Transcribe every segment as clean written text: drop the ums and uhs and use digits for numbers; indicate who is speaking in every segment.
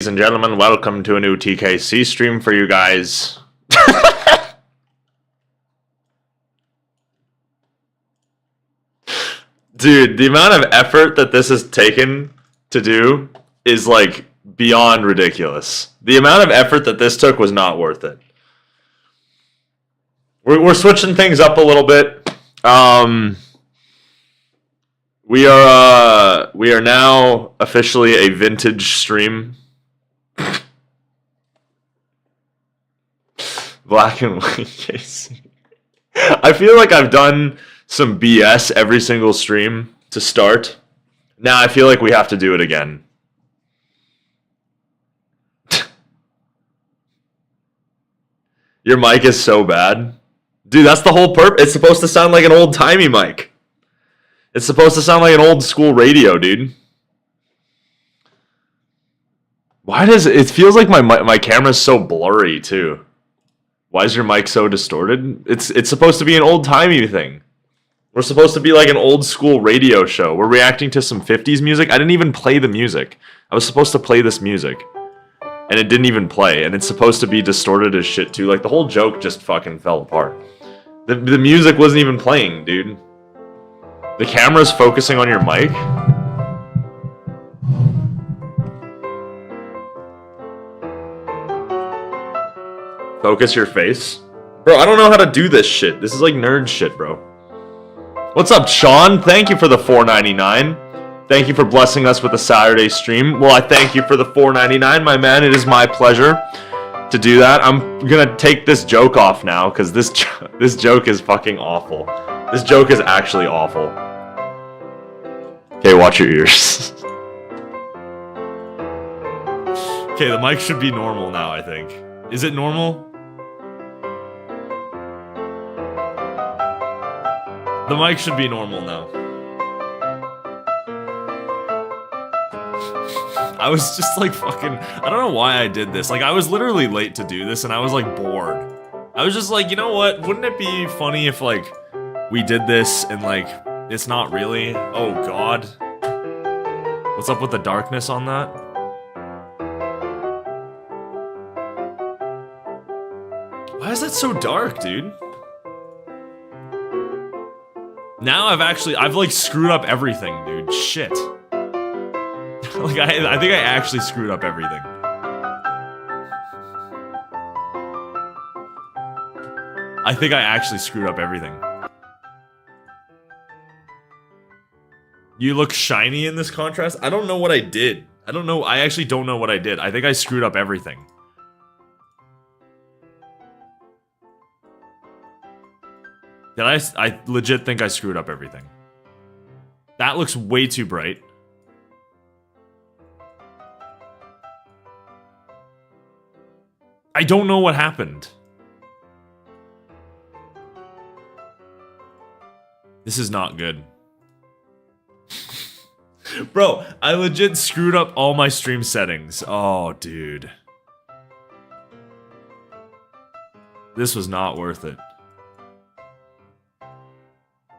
Speaker 1: Ladies and gentlemen, welcome to a new TKC stream for you guys. Dude, the amount of effort that this has taken to do is like beyond ridiculous. The amount of effort that this took was not worth it. We're switching things up a little bit. We are now officially a vintage stream. Black and white case. I feel like I've done some BS every single stream to start. Now I feel like we have to do it again. Your mic is so bad. Dude, that's the whole purpose. It's supposed to sound like an old-timey mic. It's supposed to sound like an old-school radio, dude. Why does it feels like my camera's so blurry, too? Why is your mic so distorted? It's supposed to be an old-timey thing. We're supposed to be like an old-school radio show. We're reacting to some 50s music. I didn't even play the music. I was supposed to play this music. And it didn't even play. And it's supposed to be distorted as shit, too. Like, the whole joke just fucking fell apart. The music wasn't even playing, dude. The camera's focusing on your mic. Focus your face. Bro, I don't know how to do this shit. This is like nerd shit, bro. What's up, Sean? Thank you for the $4.99. Thank you for blessing us with a Saturday stream. Well, I thank you for the $4.99, my man. It is my pleasure to do that. I'm gonna take this joke off now, because this joke is fucking awful. This joke is actually awful. Okay, watch your ears. Okay, the mic should be normal now, I think. Is it normal? The mic should be normal now. I was just like fucking... I don't know why I did this. Like, I was literally late to do this and I was like bored. I was just like, you know what? Wouldn't it be funny if like we did this and like it's not really... Oh god. What's up with the darkness on that? Why is that so dark, dude? Now I've like screwed up everything, dude. Shit. Like I think I actually screwed up everything. I think I actually screwed up everything. You look shiny in this contrast? I don't know what I did. I don't know. I actually don't know what I did. I think I screwed up everything. I legit think I screwed up everything. That looks way too bright. I don't know what happened. This is not good. Bro, I legit screwed up all my stream settings. Oh, dude. This was not worth it.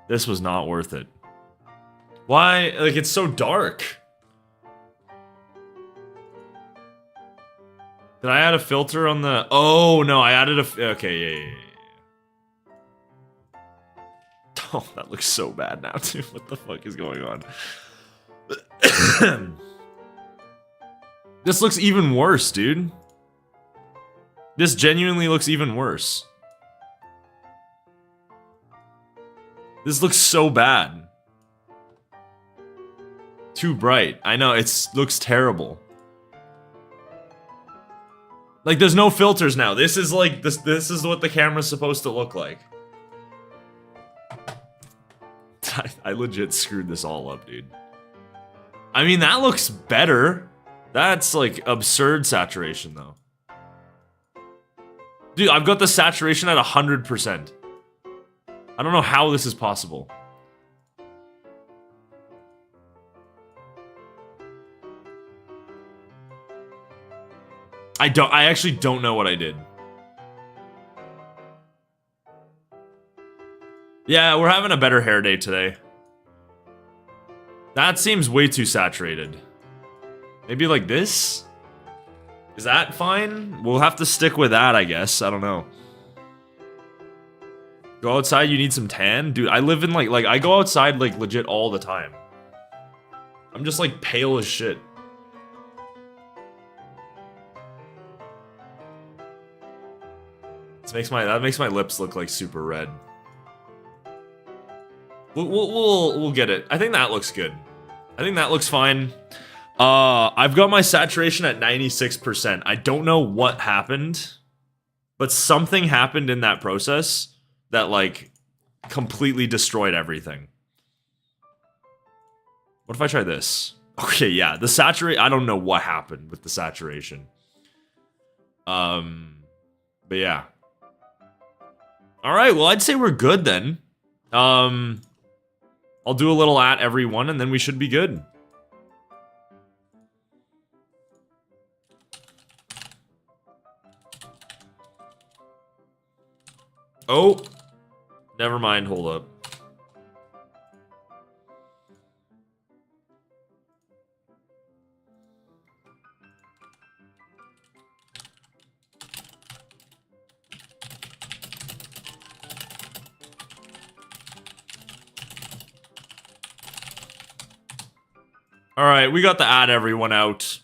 Speaker 1: This was not worth it. Why? Like, it's so dark. Did I add a filter on the... Oh, no, I added a... Okay, yeah. Oh, that looks so bad now, too. What the fuck is going on? This looks even worse, dude. This genuinely looks even worse. This looks so bad. Too bright. I know, it looks terrible. Like, there's no filters now. This is like, this is what the camera's supposed to look like. I legit screwed this all up, dude. I mean, that looks better. That's, like, absurd saturation, though. Dude, I've got the saturation at 100%. I don't know how this is possible. I actually don't know what I did. Yeah, we're having a better hair day today. That seems way too saturated. Maybe like this? Is that fine? We'll have to stick with that, I guess. I don't know. Go outside, you need some tan? Dude, I live in like I go outside like legit all the time. I'm just like pale as shit. That makes my lips look like super red. We'll get it. I think that looks good. I think that looks fine. I've got my saturation at 96%. I don't know what happened, but something happened in that process that like completely destroyed everything. What if I try this? Okay, yeah, the saturate. I don't know what happened with the saturation. But yeah. All right, well, I'd say we're good then. I'll do a little at every one, and then we should be good. Oh, never mind. Hold up. All right, we got the add everyone out.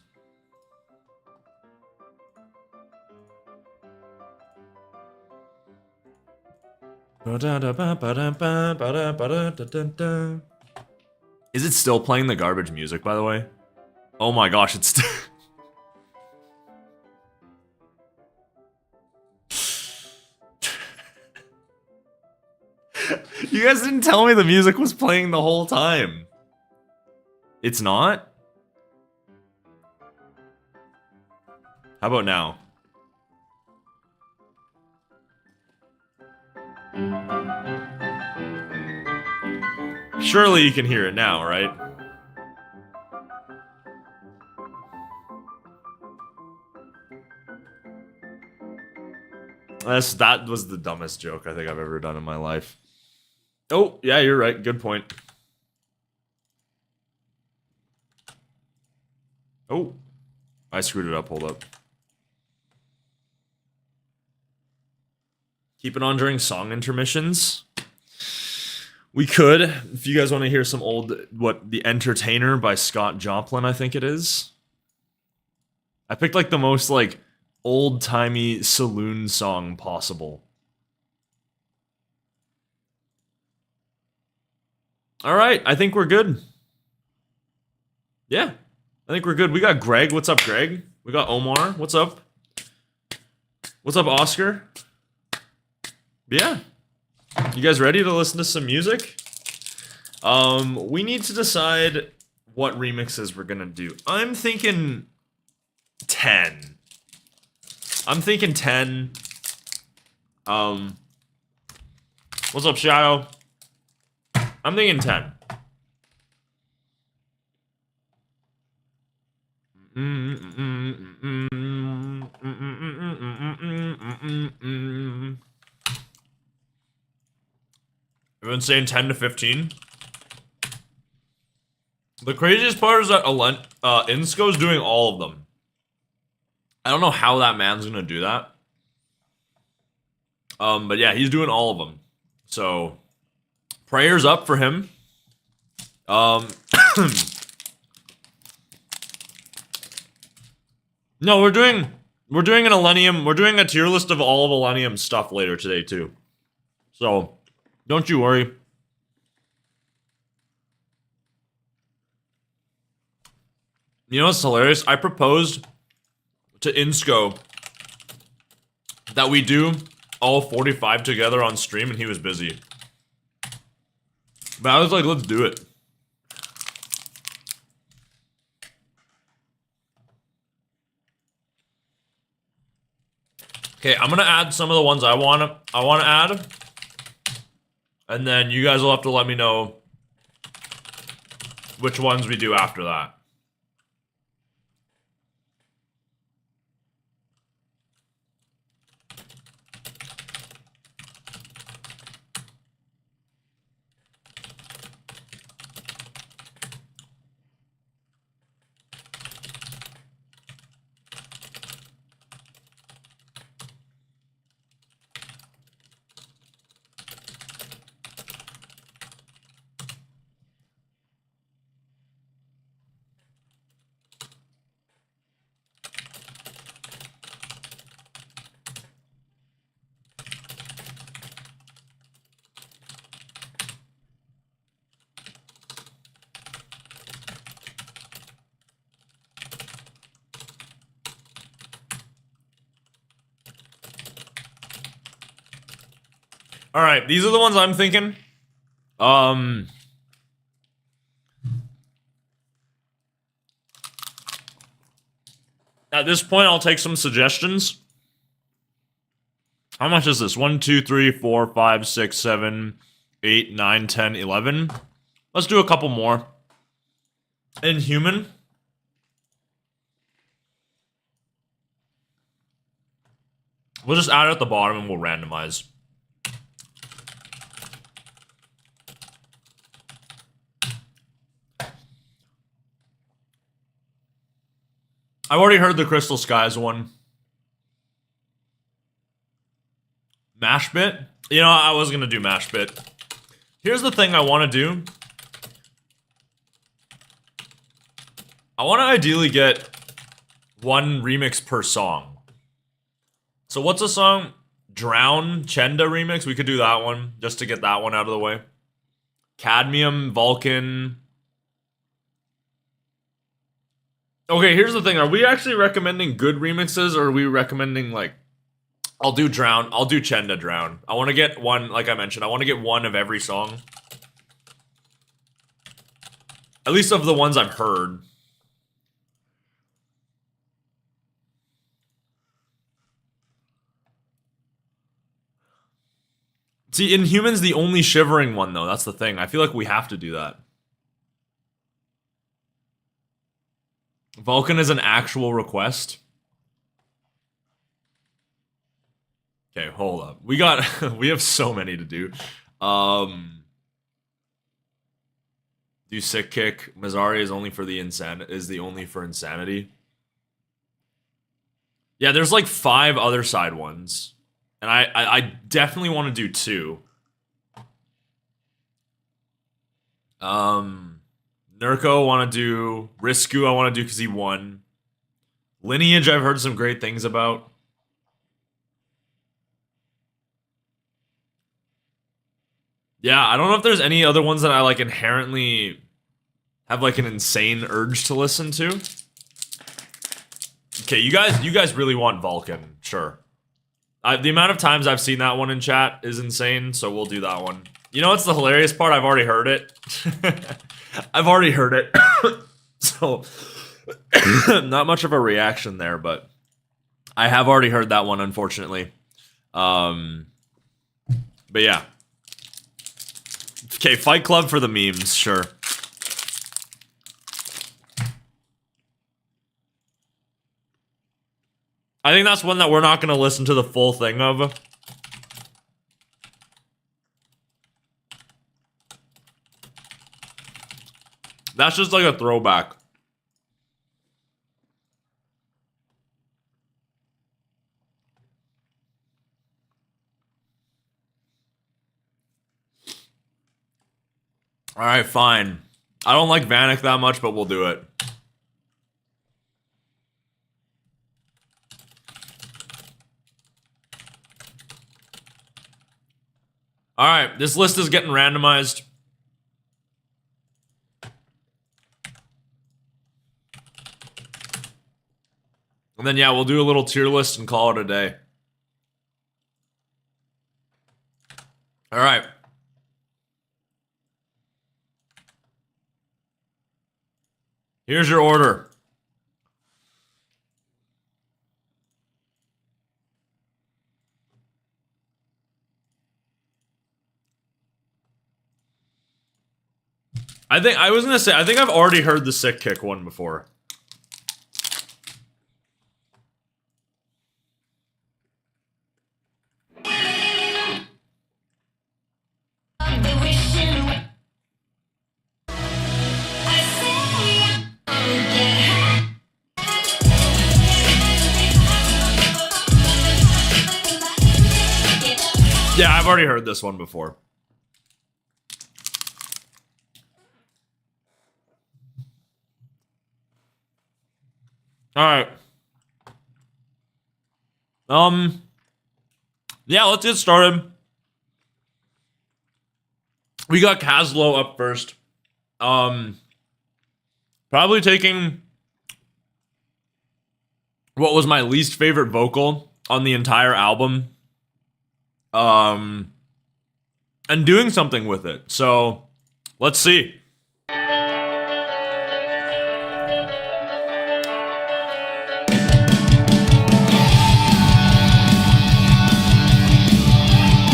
Speaker 1: Is it still playing the garbage music, by the way? Oh my gosh, it's still... You guys didn't tell me the music was playing the whole time. It's not? How about now? Surely you can hear it now, right? That was the dumbest joke I think I've ever done in my life. Oh, yeah, you're right. Good point. Oh, I screwed it up. Hold up. Keep it on during song intermissions. We could, if you guys want to hear some old, The Entertainer by Scott Joplin, I think it is. I picked like the most like old-timey saloon song possible. All right, I think we're good. Yeah, I think we're good. We got Greg. What's up, Greg? We got Omar. What's up? What's up, Oscar? Yeah. You guys ready to listen to some music? We need to decide what remixes we're gonna do. I'm thinking 10. I'm thinking 10. What's up, Shadow? I'm thinking 10. Everyone's saying 10 to 15. The craziest part is that Insco's doing all of them. I don't know how that man's gonna do that. But yeah, he's doing all of them. So, prayers up for him. No, we're doing an ILLENIUM. We're doing a tier list of all of ILLENIUM stuff later today too. So, don't you worry. You know what's hilarious? I proposed to Insco that we do all 45 together on stream, and he was busy. But I was like, let's do it. Okay, I'm gonna add some of the ones I wanna add, and then you guys will have to let me know which ones we do after that. All right, these are the ones I'm thinking. At this point, I'll take some suggestions. How much is this? 1, 2, 3, 4, 5, 6, 7, 8, 9, 10, 11. Let's do a couple more. Inhuman. We'll just add it at the bottom and we'll randomize. I've already heard the Crystal Skies one. Mashbit? You know, I was gonna do Mashbit. Here's the thing I want to do. I want to ideally get one remix per song. So what's a song? Drown, Chenda remix? We could do that one, just to get that one out of the way. Cadmium, Vulcan. Okay, here's the thing. Are we actually recommending good remixes, or are we recommending, like... I'll do Drown. I'll do Chenda Drown. I want to get one, like I mentioned, I want to get one of every song. At least of the ones I've heard. See, Inhuman's the only shivering one, though. That's the thing. I feel like we have to do that. Vulcan is an actual request. Okay, hold up. We have so many to do. Do Sick Kick. Mazzari is only for the only for Insanity. Yeah, there's like 5 other side ones. And I definitely want to do 2. Nurko I want to do. Risku I want to do because he won. Lineage I've heard some great things about. Yeah, I don't know if there's any other ones that I like inherently have like an insane urge to listen to. Okay, you guys really want Vulcan, sure. The amount of times I've seen that one in chat is insane, so we'll do that one. You know what's the hilarious part? I've already heard it. I've already heard it. So, not much of a reaction there, but I have already heard that one, unfortunately. But yeah. Okay, Fight Club for the memes, sure. I think that's one that we're not going to listen to the full thing of. That's just like a throwback. Alright, fine. I don't like Vanic that much, but we'll do it. Alright, this list is getting randomized. And then, yeah, we'll do a little tier list and call it a day. Alright. Here's your order. I think I've already heard the Sick Kick one before. Yeah, I've already heard this one before. Alright. Yeah, let's get started. We got Caslow up first. Probably taking what was my least favorite vocal on the entire album. and doing something with it. So let's see.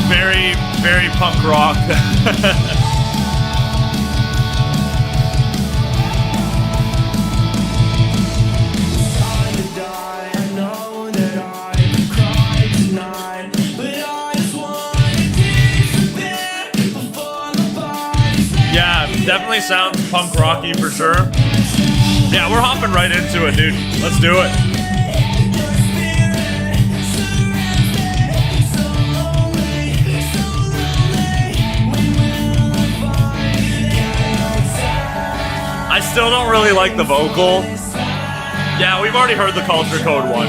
Speaker 1: Very, very punk rock. Definitely sounds punk rocky for sure. Yeah, we're hopping right into it, dude. Let's do it. I still don't really like the vocal. Yeah, we've already heard the Culture Code one.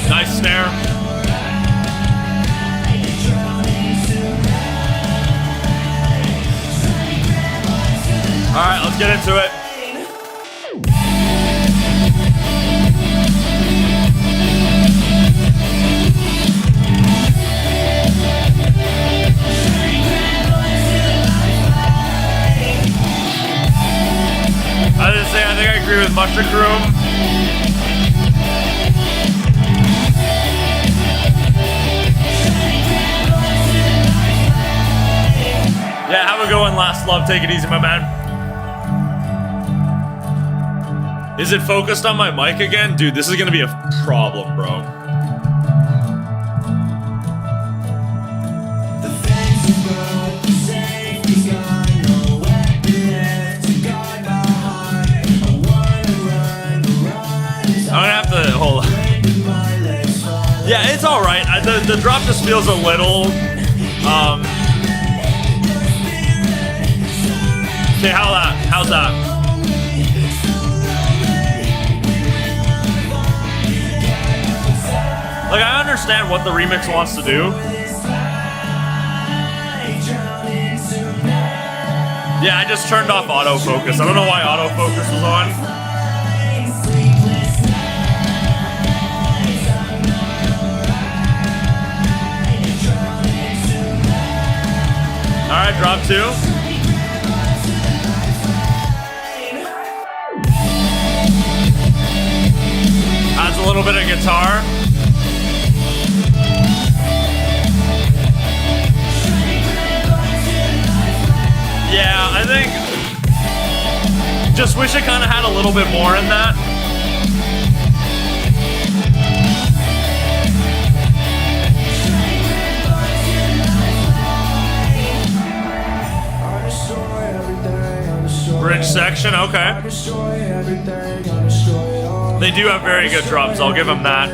Speaker 1: Nice snare. Alright, let's get into it. I think I agree with Mushroom. Yeah, have a good one, Last Love. Take it easy, my man. Is it focused on my mic again? Dude, this is gonna be a problem, bro. I'm gonna have to hold on. Yeah, it's all right. The drop just feels a little. Okay, how's that? Like, I understand what the remix wants to do. Yeah, I just turned off autofocus. I don't know why autofocus was on. Alright, drop 2. Adds a little bit of guitar. Yeah, I think just wish it kind of had a little bit more in that. Bridge section, okay. They do have very good drums, I'll give them that.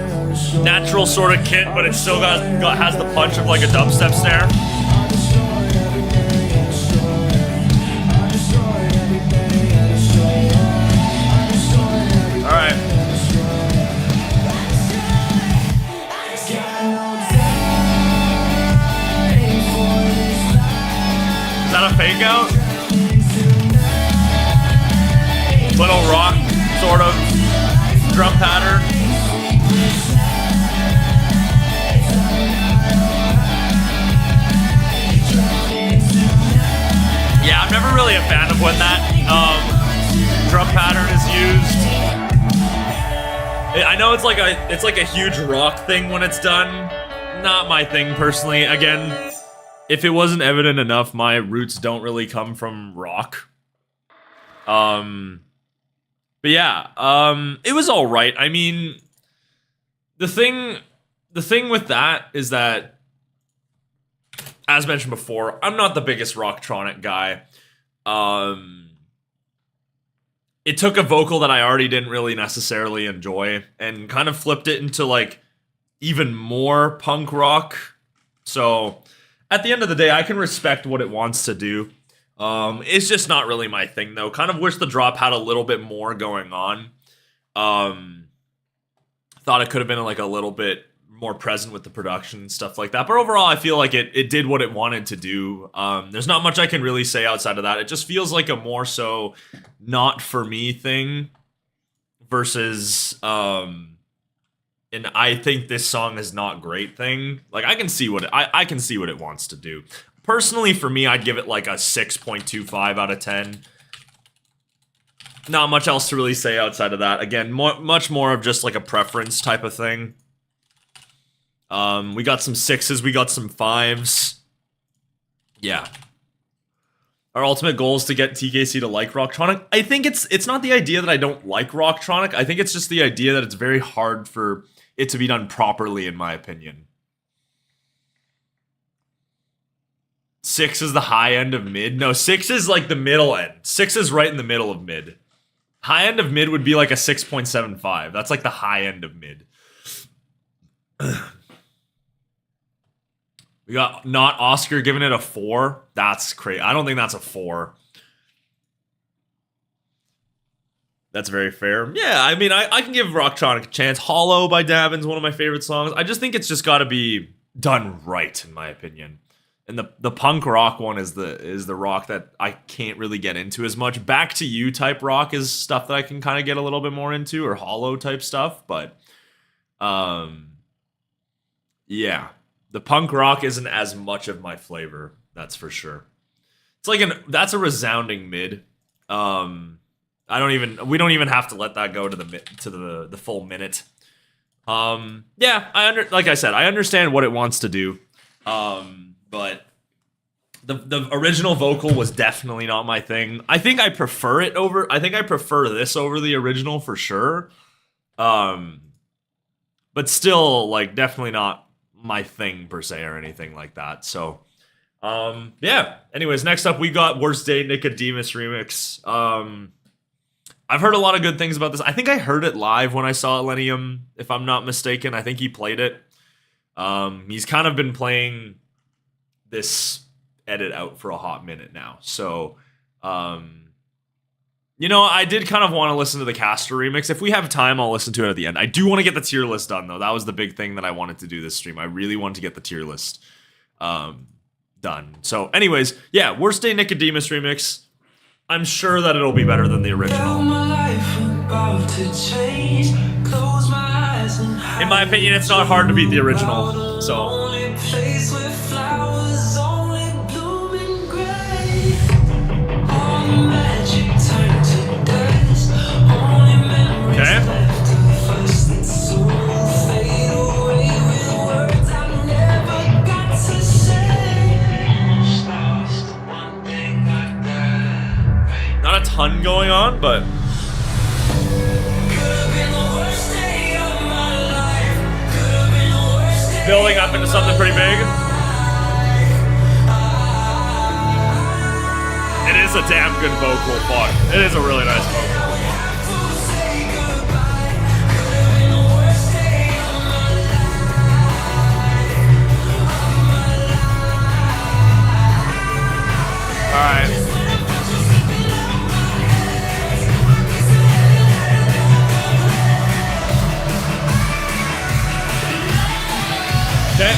Speaker 1: Natural sort of kit, but it still has the punch of like a dubstep snare. Alright. Is that a fake out? Little rock, sort of, drum pattern. Yeah, I'm never really a fan of when that drum pattern is used. I know it's like a huge rock thing when it's done. Not my thing personally. Again, if it wasn't evident enough, my roots don't really come from rock. But yeah, it was all right. I mean, the thing with that is that, as mentioned before, I'm not the biggest rocktronic guy. It took a vocal that I already didn't really necessarily enjoy and kind of flipped it into like even more punk rock. So at the end of the day, I can respect what it wants to do. It's just not really my thing though. Kind of wish the drop had a little bit more going on. Thought it could have been like a little bit more present with the production and stuff like that. But overall, I feel like it did what it wanted to do. There's not much I can really say outside of that. It just feels like a more so not for me thing versus and I think this song is not great thing. Like I can see what I can see what it wants to do. Personally, for me, I'd give it like a 6.25 out of 10. Not much else to really say outside of that. Again, much more of just like a preference type of thing. We got some 6s, we got some 5s. Yeah. Our ultimate goal is to get TKC to like Rocktronic. I think it's not the idea that I don't like Rocktronic. I think it's just the idea that it's very hard for it to be done properly, in my opinion. 6 is the high end of mid. No, 6 is like the middle end. 6 is right in the middle of mid. High end of mid would be like a 6.75. That's like the high end of mid. We got not Oscar giving it a 4. That's crazy. I don't think that's a 4. That's very fair. Yeah, I mean, I can give Rocktronic a chance. Hollow by Davin's one of my favorite songs. I just think it's just got to be done right, in my opinion. And the punk rock one is the rock that I can't really get into as much. Back to You type rock is stuff that I can kind of get a little bit more into, or Hollow type stuff. But, yeah. The punk rock isn't as much of my flavor, that's for sure. It's like that's a resounding mid. We don't even have to let that go to the full minute. Yeah, like I said, I understand what it wants to do. But the original vocal was definitely not my thing. I think I prefer this over the original for sure. But still, like, definitely not my thing per se or anything like that. So yeah, anyways, next up we got Worst Day Nicodemus remix. I've heard a lot of good things about this. I think I heard it live when I saw ILLENIUM, if I'm not mistaken. I think he played it. He's kind of been playing this edit out for a hot minute now, so you know, I did kind of want to listen to the Caster remix. If we have time, I'll listen to it at the end. I do want to get the tier list done, though. That was the big thing that I wanted to do this stream. I really wanted to get the tier list done. So, anyways, yeah, Worst Day Nicodemus remix. I'm sure that it'll be better than the original. In my opinion, it's not hard to beat the original, so... Okay. Not a ton going on, but building up into something pretty big. It is a damn good vocal. Fuck. It is a really nice vocal. Alright. Okay.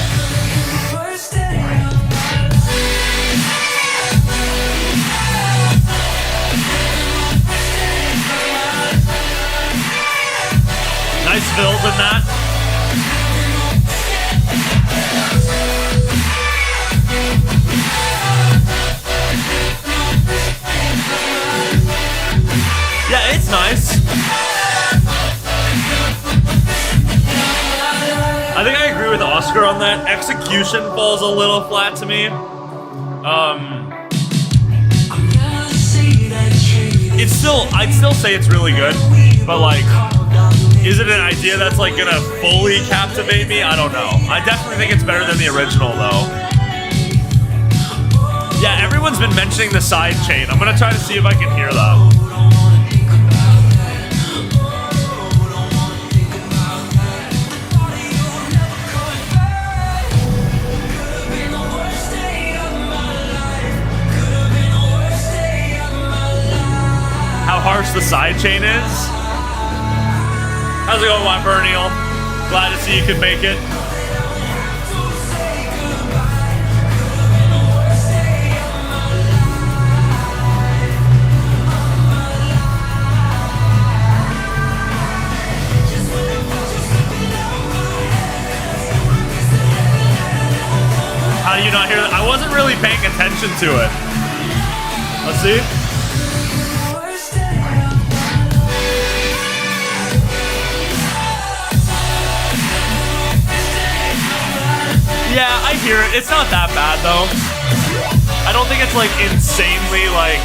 Speaker 1: Nice fills in that. Yeah, it's nice. I think I agree with Oscar on that. Execution falls a little flat to me. I'd still say it's really good, but like, is it an idea that's like gonna fully captivate me? I don't know. I definitely think it's better than the original though. Yeah, everyone's been mentioning the side chain. I'm gonna try to see if I can hear that. How harsh the side chain is. How's it going, Wyvernial? Glad to see you could make it. attention to it. Let's see. Yeah, I hear it. It's not that bad though. I don't think it's like insanely like.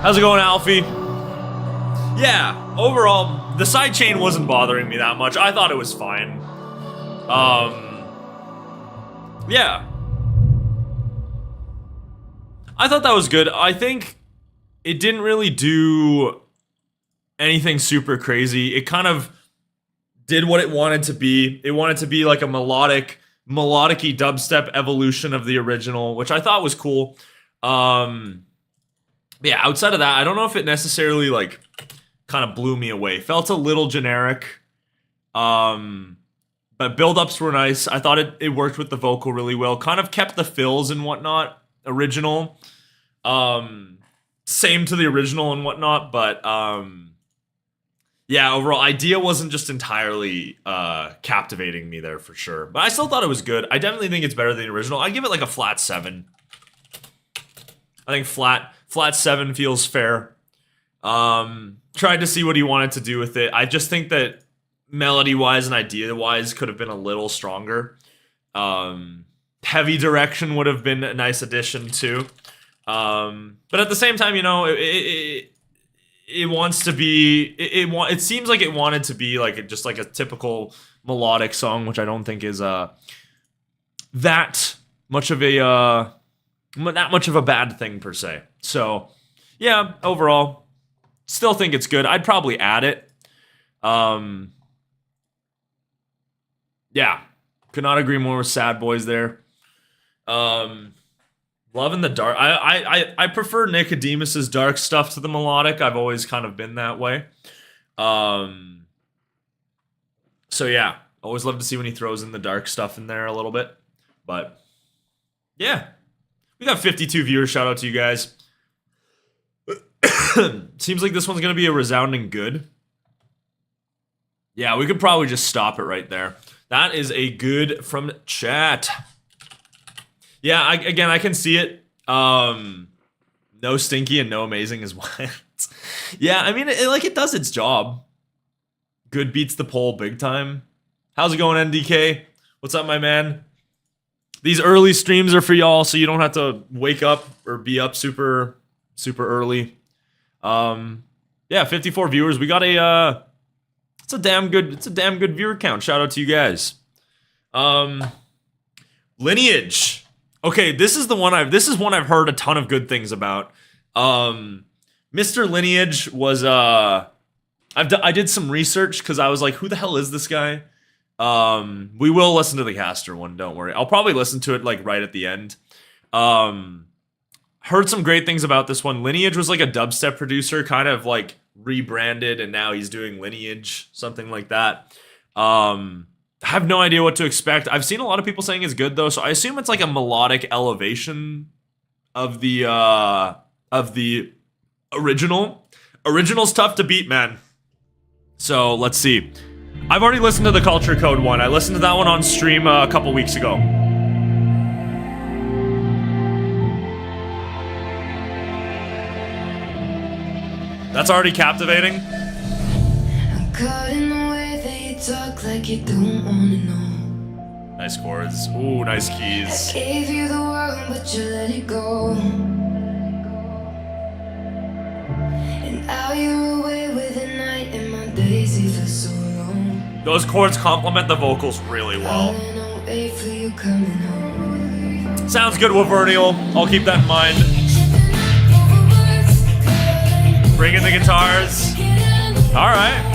Speaker 1: How's it going, Alfie? Yeah, overall, the sidechain wasn't bothering me that much. I thought it was fine. Yeah. I thought that was good. I think it didn't really do anything super crazy. It kind of did what it wanted to be. It wanted to be like a melodic-y dubstep evolution of the original, which I thought was cool. Yeah, outside of that, I don't know if it necessarily like kind of blew me away. Felt a little generic. But build-ups were nice. I thought it worked with the vocal really well. Kind of kept the fills and whatnot original. Same to the original and whatnot, but yeah, overall, idea wasn't just entirely captivating me there for sure. But I still thought it was good. I definitely think it's better than the original. I'd give it like a flat 7. I think flat 7 feels fair. Tried to see what he wanted to do with it. I just think that melody-wise and idea-wise could have been a little stronger. Heavy direction would have been a nice addition too. But at the same time, you know, it wants to be. It seems like it wanted to be like just like a typical melodic song, which I don't think is that much of a bad thing per se. So yeah, overall, still think it's good. I'd probably add it. Yeah, could not agree more with Sad Boys there. Loving the dark. I prefer Nicodemus's dark stuff to the melodic. I've always kind of been that way. So yeah, always love to see when he throws in the dark stuff in there a little bit. But yeah, we got 52 viewers. Shout out to you guys. Seems like this one's gonna be a resounding good. Yeah, we could probably just stop it right there. That is a good from chat. Yeah, I can see it. No stinky and no amazing is wild. Yeah, I mean, it does its job. Good beats the poll big time. How's it going, NDK? What's up, my man? These early streams are for y'all, so you don't have to wake up or be up super early. Yeah, 54 viewers. We got a it's a damn good viewer count. Shout out to you guys. Lineage. Okay, this is one I've heard a ton of good things about. Mr. Lineage was I did some research because I was like, who the hell is this guy? We will listen to the caster one, don't worry. I'll probably listen to it like right at the end. Heard some great things about this one. Lineage was like a dubstep producer, kind of like rebranded, and now he's doing Lineage, something like that. I have no idea what to expect. I've seen a lot of people saying it's good though, so I assume it's like a melodic elevation of the original. Original's tough to beat, man. So let's see. I've already listened to the Culture Code one. I listened to that one on stream a couple weeks ago. That's already captivating.
Speaker 2: I'm caught in the way that you talk like you don't wanna know.
Speaker 1: Nice chords. Ooh, nice keys.
Speaker 2: I gave you the world, but you let it go. And now you're away with the night, and my days feel so long.
Speaker 1: Those chords complement the vocals really well.
Speaker 2: I'll wait for you coming home.
Speaker 1: Sounds good, Wavernial. I'll keep that in mind. Bring in the guitars. All right.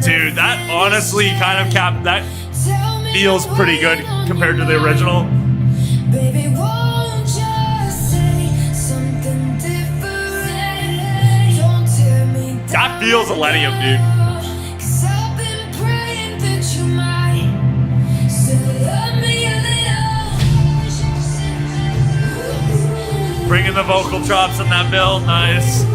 Speaker 1: Dude, that honestly kind of that feels pretty good compared to the original.
Speaker 2: Baby, won't you say something different? Don't tear me down.
Speaker 1: That feels ILLENIUM, dude. Bringing the vocal chops in that build, nice.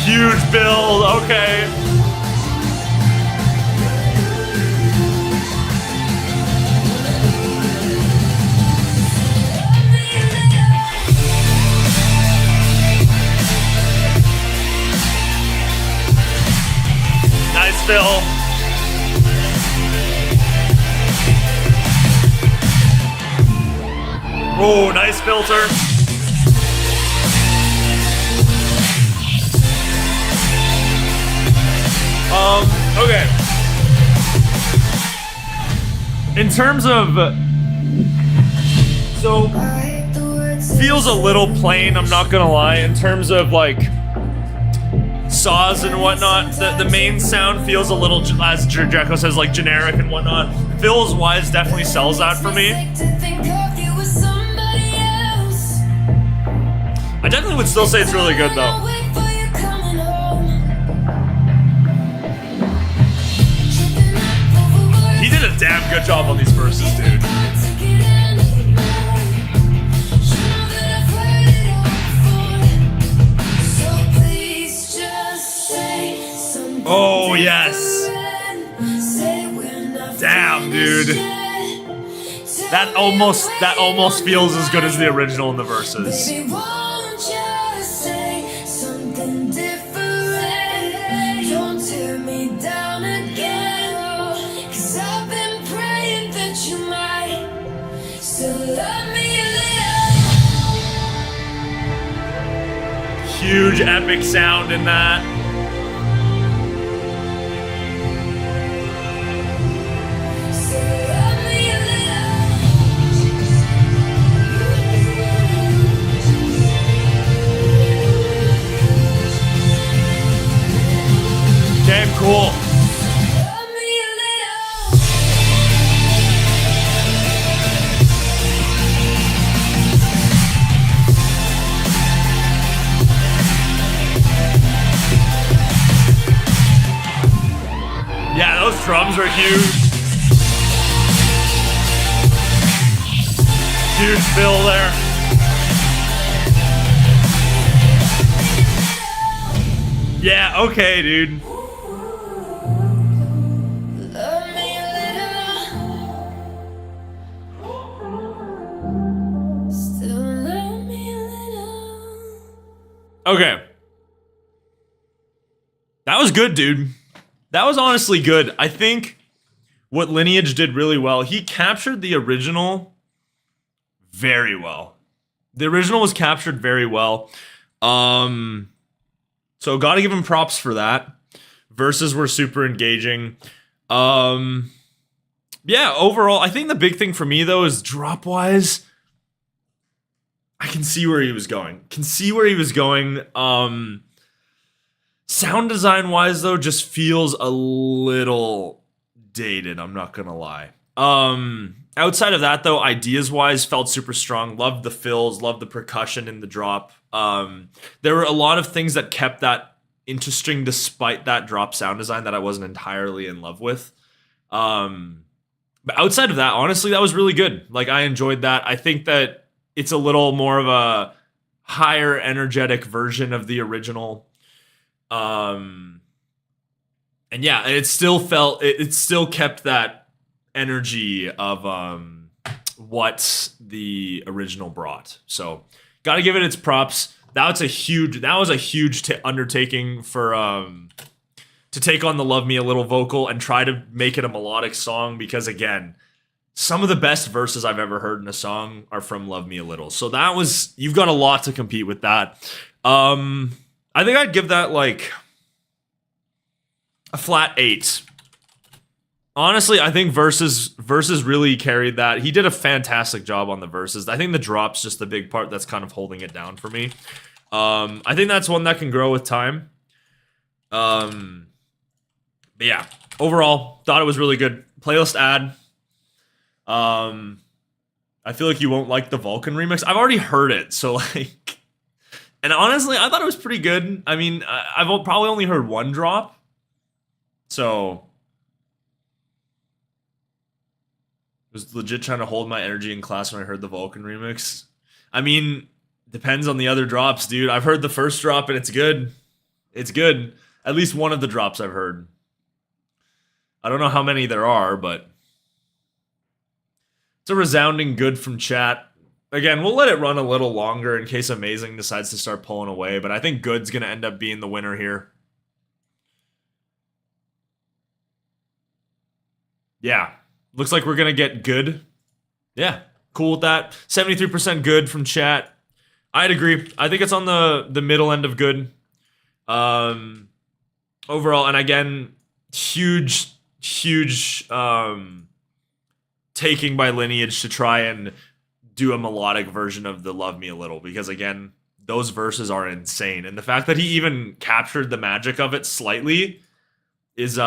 Speaker 1: Huge build, okay. Nice fill. Oh, nice filter. Okay. In terms of, so feels a little plain, I'm not gonna lie, in terms of like saws and whatnot. The main sound feels a little, as Jacko says, like generic and whatnot. Fills wise definitely sells that for me. I definitely would still say it's really good though. He did a damn good job on these verses, dude. Oh, yes. Damn, dude. That almost feels as good as the original in the verses. Huge epic sound in that. Damn cool. Yeah, those drums are huge. Huge fill there. Yeah, okay, dude. Okay. That was good, dude. That was honestly good. I think what Lineage did really well, he captured the original very well. The original was captured very well. So gotta give him props for that. Verses were super engaging. Yeah, overall, I think the big thing for me though is drop-wise, I can see where he was going. Sound design wise though, just feels a little dated, I'm not gonna lie. Outside of that though, ideas wise felt super strong. Loved the fills, loved the percussion in the drop. There were a lot of things that kept that interesting despite that drop sound design that I wasn't entirely in love with. But outside of that, honestly, that was really good. Like, I enjoyed that. I think that it's a little more of a higher energetic version of the original. And yeah, it still kept that energy of what the original brought. So, got to give it its props. That was a huge undertaking for to take on the "Love Me a Little" vocal and try to make it a melodic song, because again, some of the best verses I've ever heard in a song are from "Love Me a Little." So you've got a lot to compete with that. I think I'd give that like a flat 8. Honestly, I think verses really carried that. He did a fantastic job on the verses. I think the drop's just the big part that's kind of holding it down for me. I think that's one that can grow with time. But yeah, overall, thought it was really good. Playlist add. I feel like you won't like the Vulcan remix. I've already heard it, so like, and honestly, I thought it was pretty good. I mean, I've probably only heard one drop, so I was legit trying to hold my energy in class when I heard the Vulcan remix. I mean, depends on the other drops, dude. I've heard the first drop and it's good. It's good. At least one of the drops I've heard. I don't know how many there are, but it's a resounding good from chat. Again, we'll let it run a little longer in case Amazing decides to start pulling away, but I think good's going to end up being the winner here. Yeah. Looks like we're going to get good. Yeah. Cool with that. 73% good from chat. I'd agree. I think it's on the middle end of good. Overall, and again, huge taking by Lineage to try and do a melodic version of the Love Me a Little, because again, those verses are insane. And the fact that he even captured the magic of it slightly is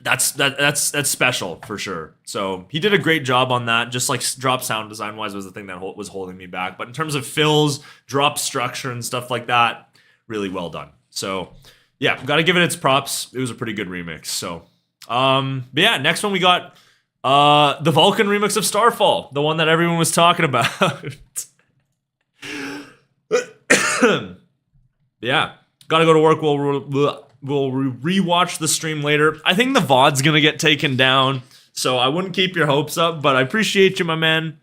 Speaker 1: that's special for sure. So he did a great job on that. Just like drop sound design wise was the thing that was holding me back. But in terms of fills, drop structure and stuff like that, really well done. So yeah, got to give it its props. It was a pretty good remix. So but yeah, next one we got the Vulcan remix of Starfall, the one that everyone was talking about. Yeah, got to go to work. We'll rewatch the stream later. I think the VOD's gonna get taken down, so I wouldn't keep your hopes up, but I appreciate you, my man.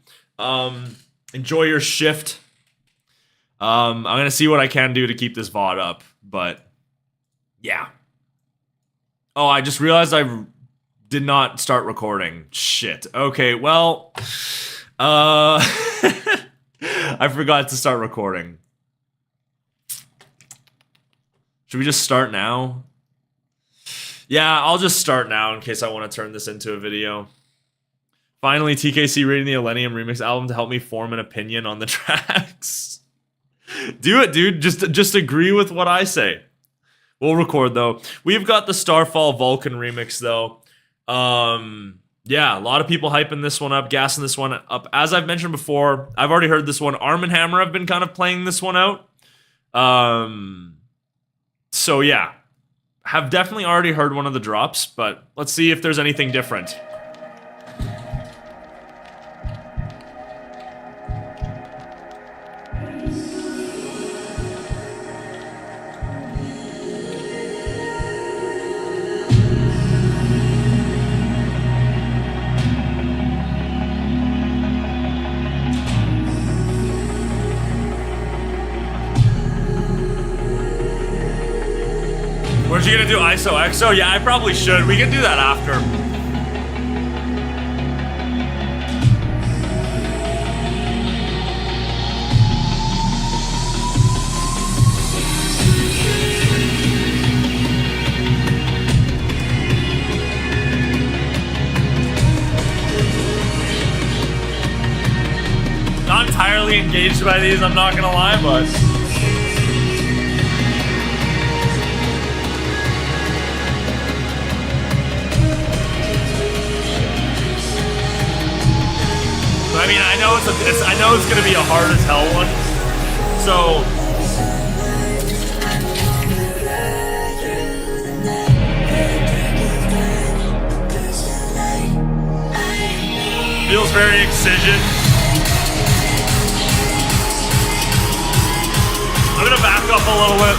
Speaker 1: Enjoy your shift. I'm gonna see what I can do to keep this VOD up, but yeah. Oh, I just realized I did not start recording. Shit. Okay, well, I forgot to start recording. Should we just start now? Yeah, I'll just start now in case I want to turn this into a video. Finally, TKC rating the ILLENIUM Remix album to help me form an opinion on the tracks. Do it, dude. Just agree with what I say. We'll record, though. We've got the Starfall Vulcan remix, though. Yeah, a lot of people hyping this one up, gassing this one up. As I've mentioned before, I've already heard this one. Arm & Hammer have been kind of playing this one out. So yeah, have definitely already heard one of the drops, but let's see if there's anything different. Weren't you gonna do ISO EXO? Yeah, I probably should. We can do that after. Not entirely engaged by these, I'm not gonna lie, but I mean, I know it's gonna be a hard as hell one. So feels very Excision. I'm gonna back up a little bit.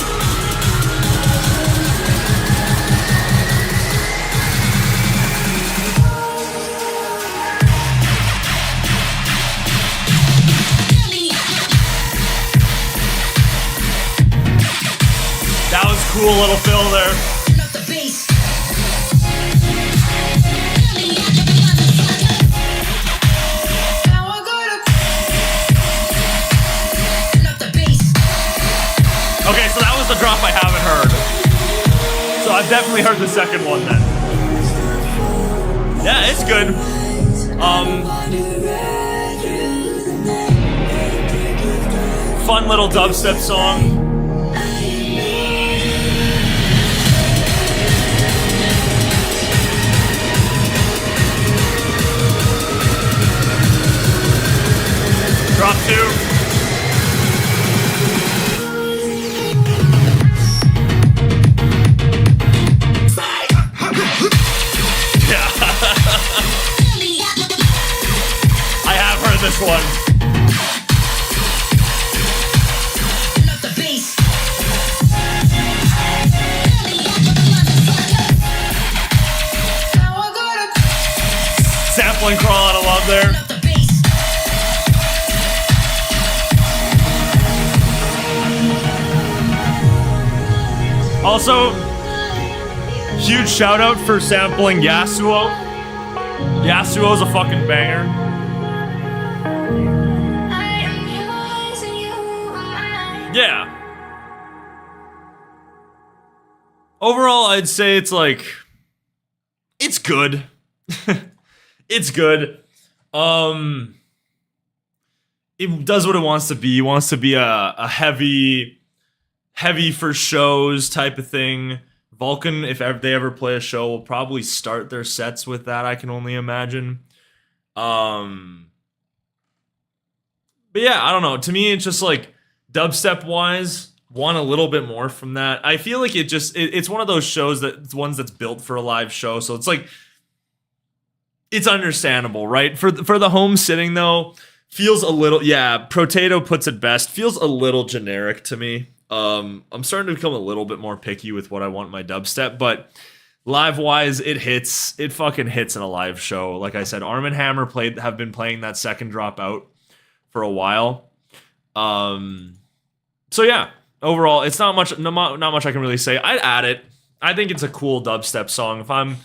Speaker 1: That was cool, little fill there. Okay, so that was the drop I haven't heard. So I've definitely heard the second one then. Yeah, it's good. Fun little dubstep song. drop 2. Yeah. I have heard this one. Sampling crawl out of love there. Also, huge shout out for sampling Yasuo. Yasuo's a fucking banger. Yeah. Overall, I'd say it's like, it's good. It's good. It does what it wants to be. It wants to be a heavy for shows type of thing. Vulcan, if they ever play a show, will probably start their sets with that, I can only imagine. But yeah, I don't know. To me, it's just like, dubstep-wise, want a little bit more from that. I feel like it's one of those shows that's built for a live show, so it's like, it's understandable, right? For the home sitting, though, feels a little, yeah, Potato puts it best, feels a little generic to me. I'm starting to become a little bit more picky with what I want in my dubstep, but live-wise, it fucking hits in a live show. Like I said, Arm & Hammer have been playing that second drop out for a while. So yeah, overall, it's not much I can really say. I'd add it. I think it's a cool dubstep song. If I'm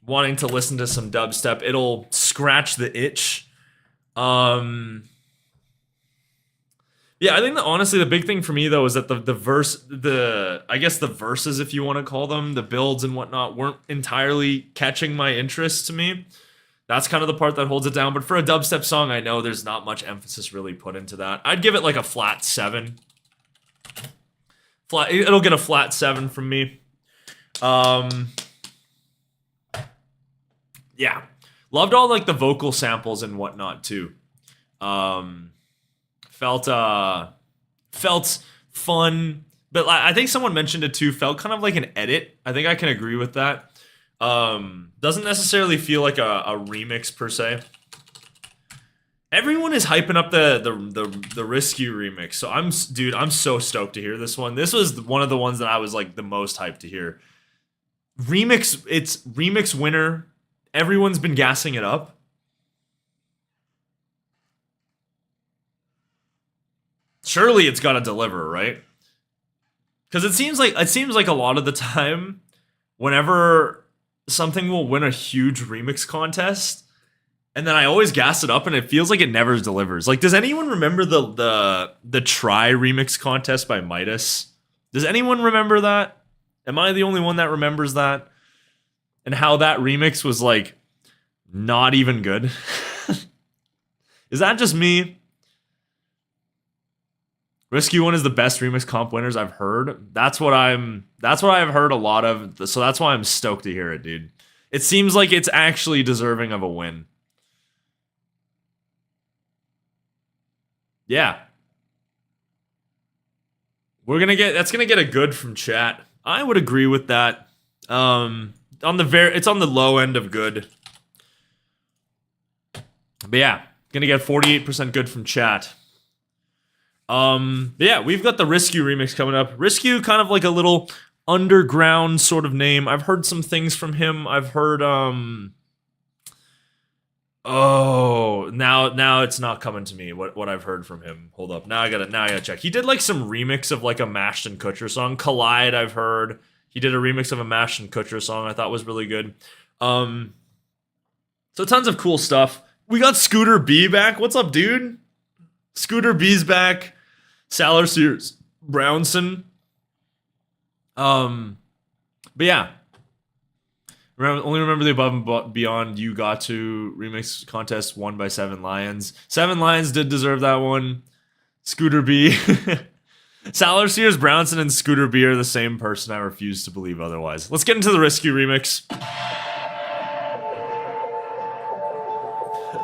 Speaker 1: wanting to listen to some dubstep, it'll scratch the itch. Yeah, I think that honestly the big thing for me though is that the verses, if you want to call them, the builds and whatnot, weren't entirely catching my interest to me. That's kind of the part that holds it down. But for a dubstep song, I know there's not much emphasis really put into that. I'd give it like a flat 7. It'll get a flat 7 from me. Yeah, loved all like the vocal samples and whatnot too. Felt fun, but I think someone mentioned it too. Felt kind of like an edit. I think I can agree with that. Doesn't necessarily feel like a remix per se. Everyone is hyping up the Risku remix, so I'm so stoked to hear this one. This was one of the ones that I was like the most hyped to hear. It's remix winner. Everyone's been gassing it up. Surely it's got to deliver, right? Because it seems like a lot of the time, whenever something will win a huge remix contest, and then I always gas it up, and it feels like it never delivers. Like, does anyone remember the Try remix contest by Midas? Does anyone remember that? Am I the only one that remembers that? And how that remix was like not even good? Is that just me? Risku one is the best remix comp winners I've heard. That's what I've heard a lot of. So that's why I'm stoked to hear it, dude. It seems like it's actually deserving of a win. Yeah. That's gonna get a good from chat. I would agree with that. It's on the low end of good. But yeah, gonna get 48% good from chat. Yeah, we've got the Risku remix coming up. Risku, kind of like a little underground sort of name. I've heard some things from him. I've heard oh, now it's not coming to me what I've heard from him. Hold up. Now I gotta check. He did like some remix of like a Mashton Kutcher song. Collide, I've heard. He did a remix of a Mashton Kutcher song I thought was really good. So tons of cool stuff. We got Scooter B back. What's up, dude? Scooter B's back. Salar Sears Brownson. But yeah. Only remember the Above and Beyond You Got To remix contest won by 7 Lions. 7 Lions did deserve that one. Scooter B. Salar Sears Brownson and Scooter B are the same person. I refuse to believe otherwise. Let's get into the Risku remix.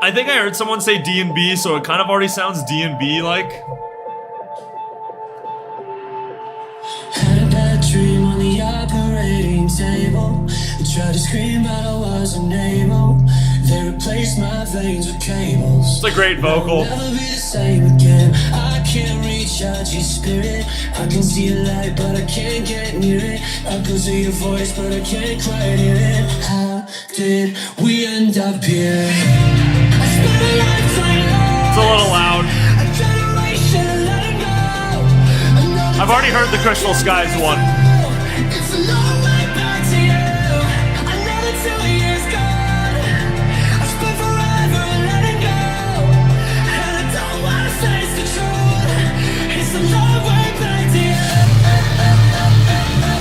Speaker 1: I think I heard someone say D&B, so it kind of already sounds D&B like.
Speaker 3: Had a bad dream on the operating table. I tried to scream, but I wasn't able. They replaced my veins with cables.
Speaker 1: It's a great vocal.
Speaker 3: I'll never be the same again. I can't reach out your spirit. I can see a light, but I can't get near it. Echoes of your voice, but I can't quite hear it. How did we end up here? I spent a lifetime lost.
Speaker 1: It's a little loud.
Speaker 3: A generation letting go.
Speaker 1: I've already heard the Crystal Skies one.
Speaker 3: It's a long way back to you. Another 2 years gone. I spent forever letting go, and I don't wanna face the truth. It's a long way back to you.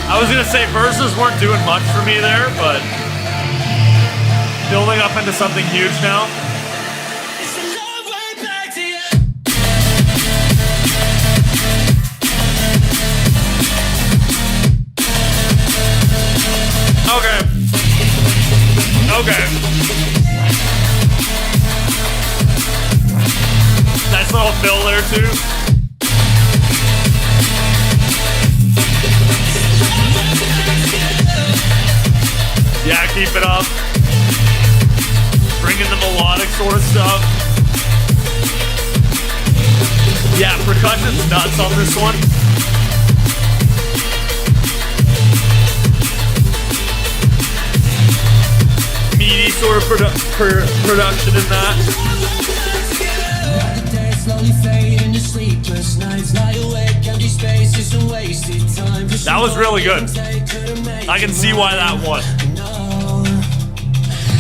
Speaker 1: I was gonna say verses weren't doing much for me there, but building up into something huge now.
Speaker 3: It's a long way back to you.
Speaker 1: Okay. Okay. Nice little fill there too. Yeah, keep it up. Bring in the melodic sort of stuff. Yeah, percussion's nuts on this one. Meaty sort of production in that.
Speaker 3: The days slowly fade into sleepless nights. Lie awake, empty spaces and wasted time.
Speaker 1: That was really good. I can see why that won.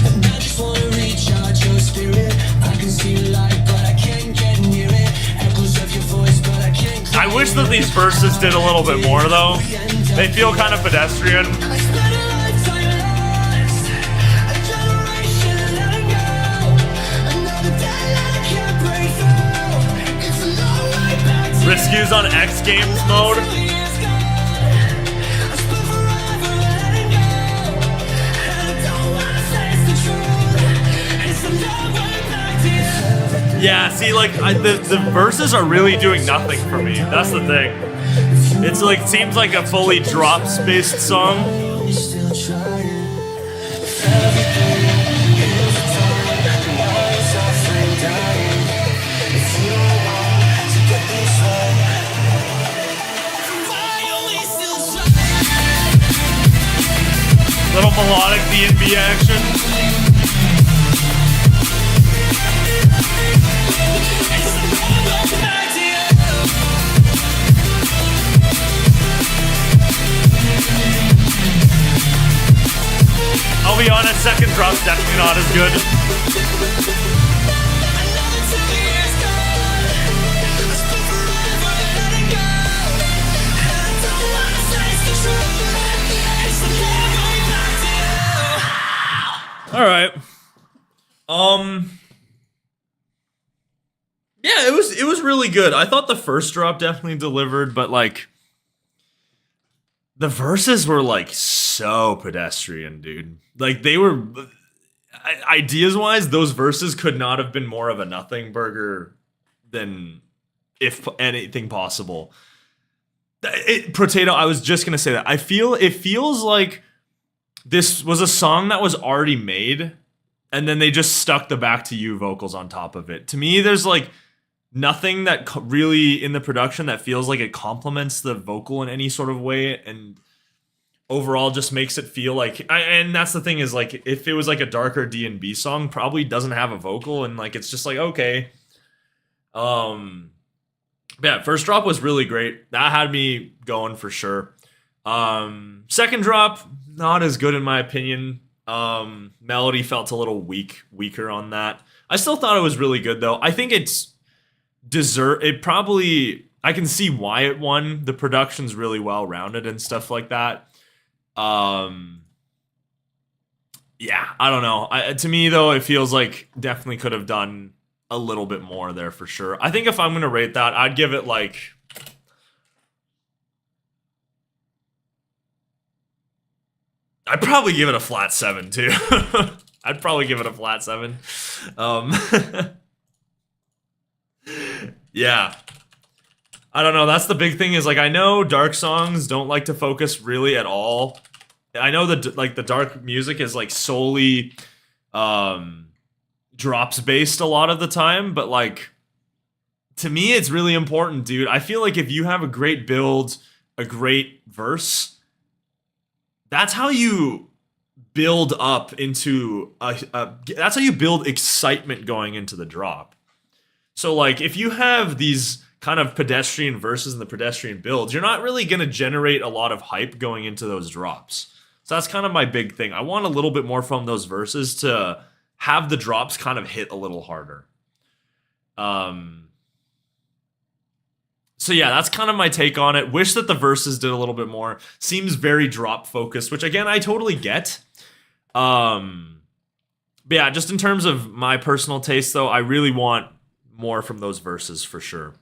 Speaker 3: And I just wanna recharge your spirit. I can see the light, but I can't get near it. Echoes of your voice, but I can't.
Speaker 1: I wish that these verses did a little bit more though. They feel kind of pedestrian.
Speaker 3: I spent a lifetime lost. A generation letting go. Another day that I can't break through. It's a long way back to
Speaker 1: Risku's on X Games mode. Yeah, see, like, the verses are really doing nothing for me. That's the thing. It's like, seems like a fully drops-based song. Little melodic D&B action. I'll be honest, second drop's definitely not as good. All right. Yeah, it was really good. I thought the first drop definitely delivered, but like the verses were like so pedestrian, dude. Like they were ideas wise, those verses could not have been more of a nothing burger than if anything possible. Potato, I was just gonna say that. It feels like this was a song that was already made, and then they just stuck the Back to You vocals on top of it. To me, there's like nothing that really in the production that feels like it complements the vocal in any sort of way, and overall just makes it feel like, and that's the thing is like, if it was like a darker D&B song, probably doesn't have a vocal, and like it's just like, okay. Yeah, first drop was really great. That had me going for sure. Second drop, not as good in my opinion. Melody felt a little weaker on that. I still thought it was really good though. I think it's I can see why it won. The production's really well rounded and stuff like that. Yeah, I don't know. To me though, it feels like definitely could have done a little bit more there for sure. I think if I'm gonna rate that, I'd give it like, I'd probably give it a flat 7 too. I'd probably give it a flat 7. Yeah. I don't know. That's the big thing is like I know dark songs don't like to focus really at all. I know that like the dark music is like solely drops based a lot of the time, but like to me it's really important, dude. I feel like if you have a great build, a great verse, that's how you build up into that's how you build excitement going into the drop. So like if you have these kind of pedestrian verses and the pedestrian builds, you're not really going to generate a lot of hype going into those drops. So that's kind of my big thing. I want a little bit more from those verses to have the drops kind of hit a little harder. So yeah, that's kind of my take on it. Wish that the verses did a little bit more. Seems very drop focused, which again, I totally get. But yeah, just in terms of my personal taste though, I really want more from those verses for sure.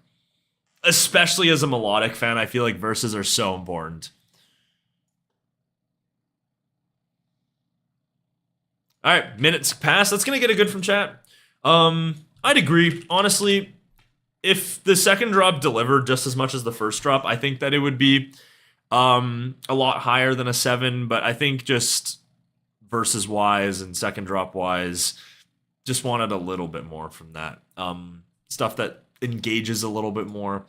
Speaker 1: Especially as a melodic fan, I feel like verses are so important. All right, minutes pass. That's gonna get a good from chat. I'd agree. Honestly, if the second drop delivered just as much as the first drop, I think that it would be a lot higher than a 7. But I think just verses wise and second drop wise, just wanted a little bit more from that. Stuff that engages a little bit more.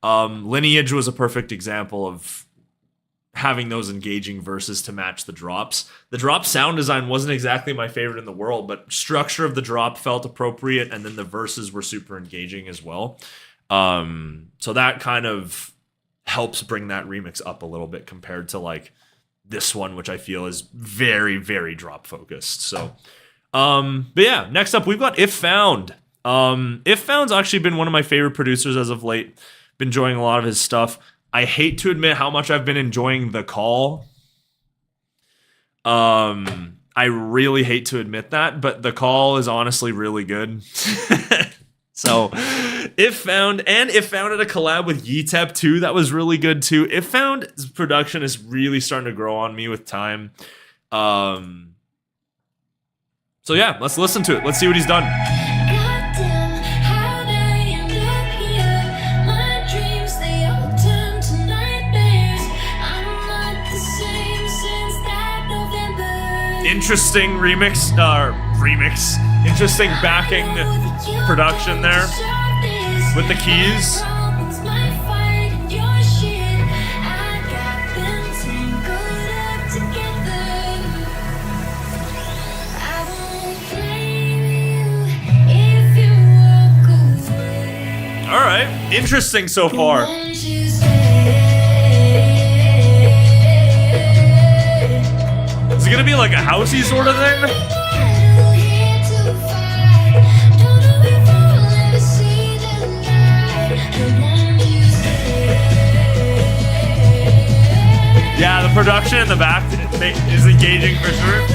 Speaker 1: Lineage was a perfect example of having those engaging verses to match the drops. The drop sound design wasn't exactly my favorite in the world, but structure of the drop felt appropriate, and then the verses were super engaging as well. So that kind of helps bring that remix up a little bit compared to like this one, which I feel is very, very drop focused. So, but yeah, next up we've got If Found. If Found's actually been one of my favorite producers as of late. Been enjoying a lot of his stuff. I hate to admit how much I've been enjoying The Call. I really hate to admit that, but The Call is honestly really good. So, If Found had a collab with Yetep too. That was really good too. If Found's production is really starting to grow on me with time. So yeah, let's listen to it. Let's see what he's done. Interesting remix. Interesting backing production there with the keys. All right, interesting so far. Is it gonna be like a housey sort of thing? Yeah, the production in the back is engaging for sure.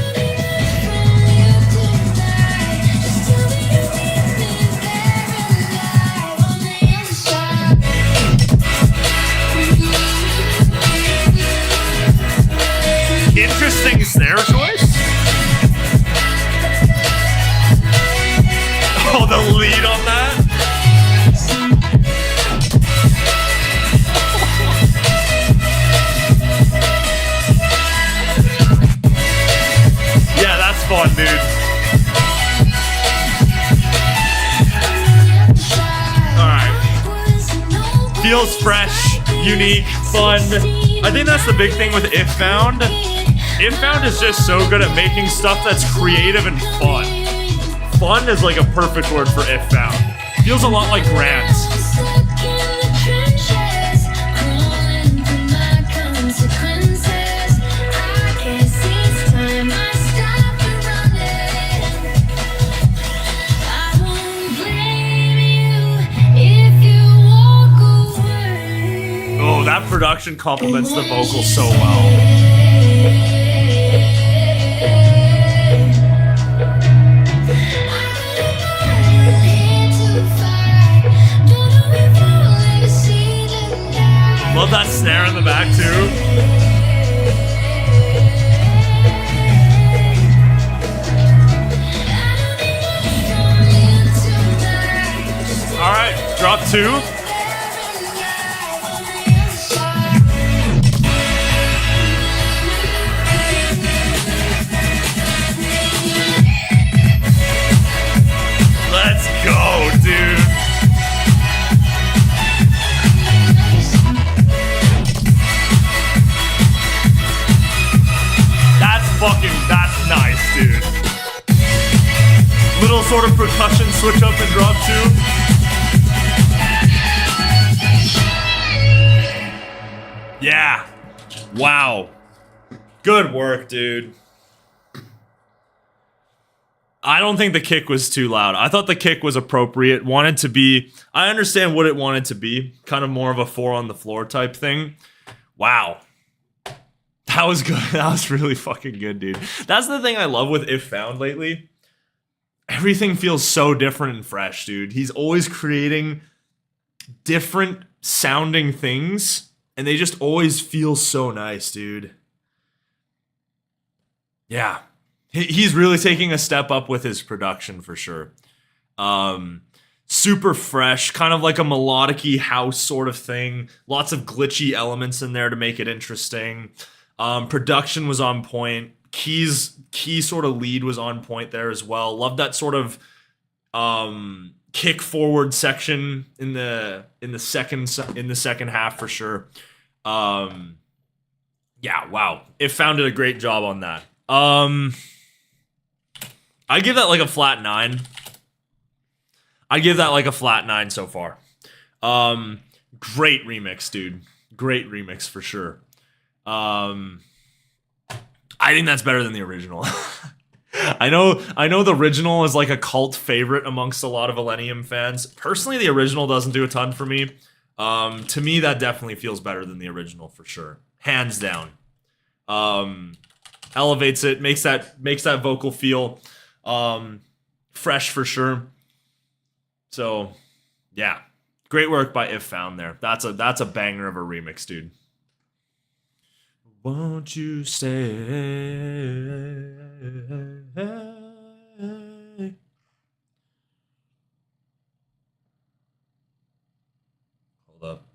Speaker 1: Interesting snare choice. Oh, the lead on that. Yeah, that's fun, dude. Alright. Feels fresh, unique, fun. I think that's the big thing with If Found. If Found is just so good at making stuff that's creative and fun. Fun is like a perfect word for If Found. Feels a lot like Grant. Oh, that production complements the vocals so well. Love that snare in the back too. drop 2. Let's go, dude. That's nice, dude. Little sort of percussion switch up and drop 2. Yeah. Wow. Good work, dude. I don't think the kick was too loud. I thought the kick was appropriate. Wanted to be... I understand what it wanted to be. Kind of more of a 4 on the floor type thing. Wow. That was good. That was really fucking good, dude. That's the thing I love with If Found lately. Everything feels so different and fresh, dude. He's always creating different sounding things, and they just always feel so nice, dude. Yeah. He's really taking a step up with his production for sure. Super fresh, kind of like a melodic-y house sort of thing. Lots of glitchy elements in there to make it interesting. Production was on point. Key sort of lead was on point there as well. Love that sort of kick forward section in the second half for sure. Yeah, wow. It found a great job on that. I give that like a flat 9. I give that like a flat 9 so far. Great remix, dude. Great remix for sure. I think that's better than the original. I know the original is like a cult favorite amongst a lot of ILLENIUM fans. Personally, the original doesn't do a ton for me. To me, that definitely feels better than the original for sure. Hands down. Elevates it, makes that vocal feel fresh for sure. So, yeah. Great work by If Found there. That's a banger of a remix, dude. Won't you stay? Hold up.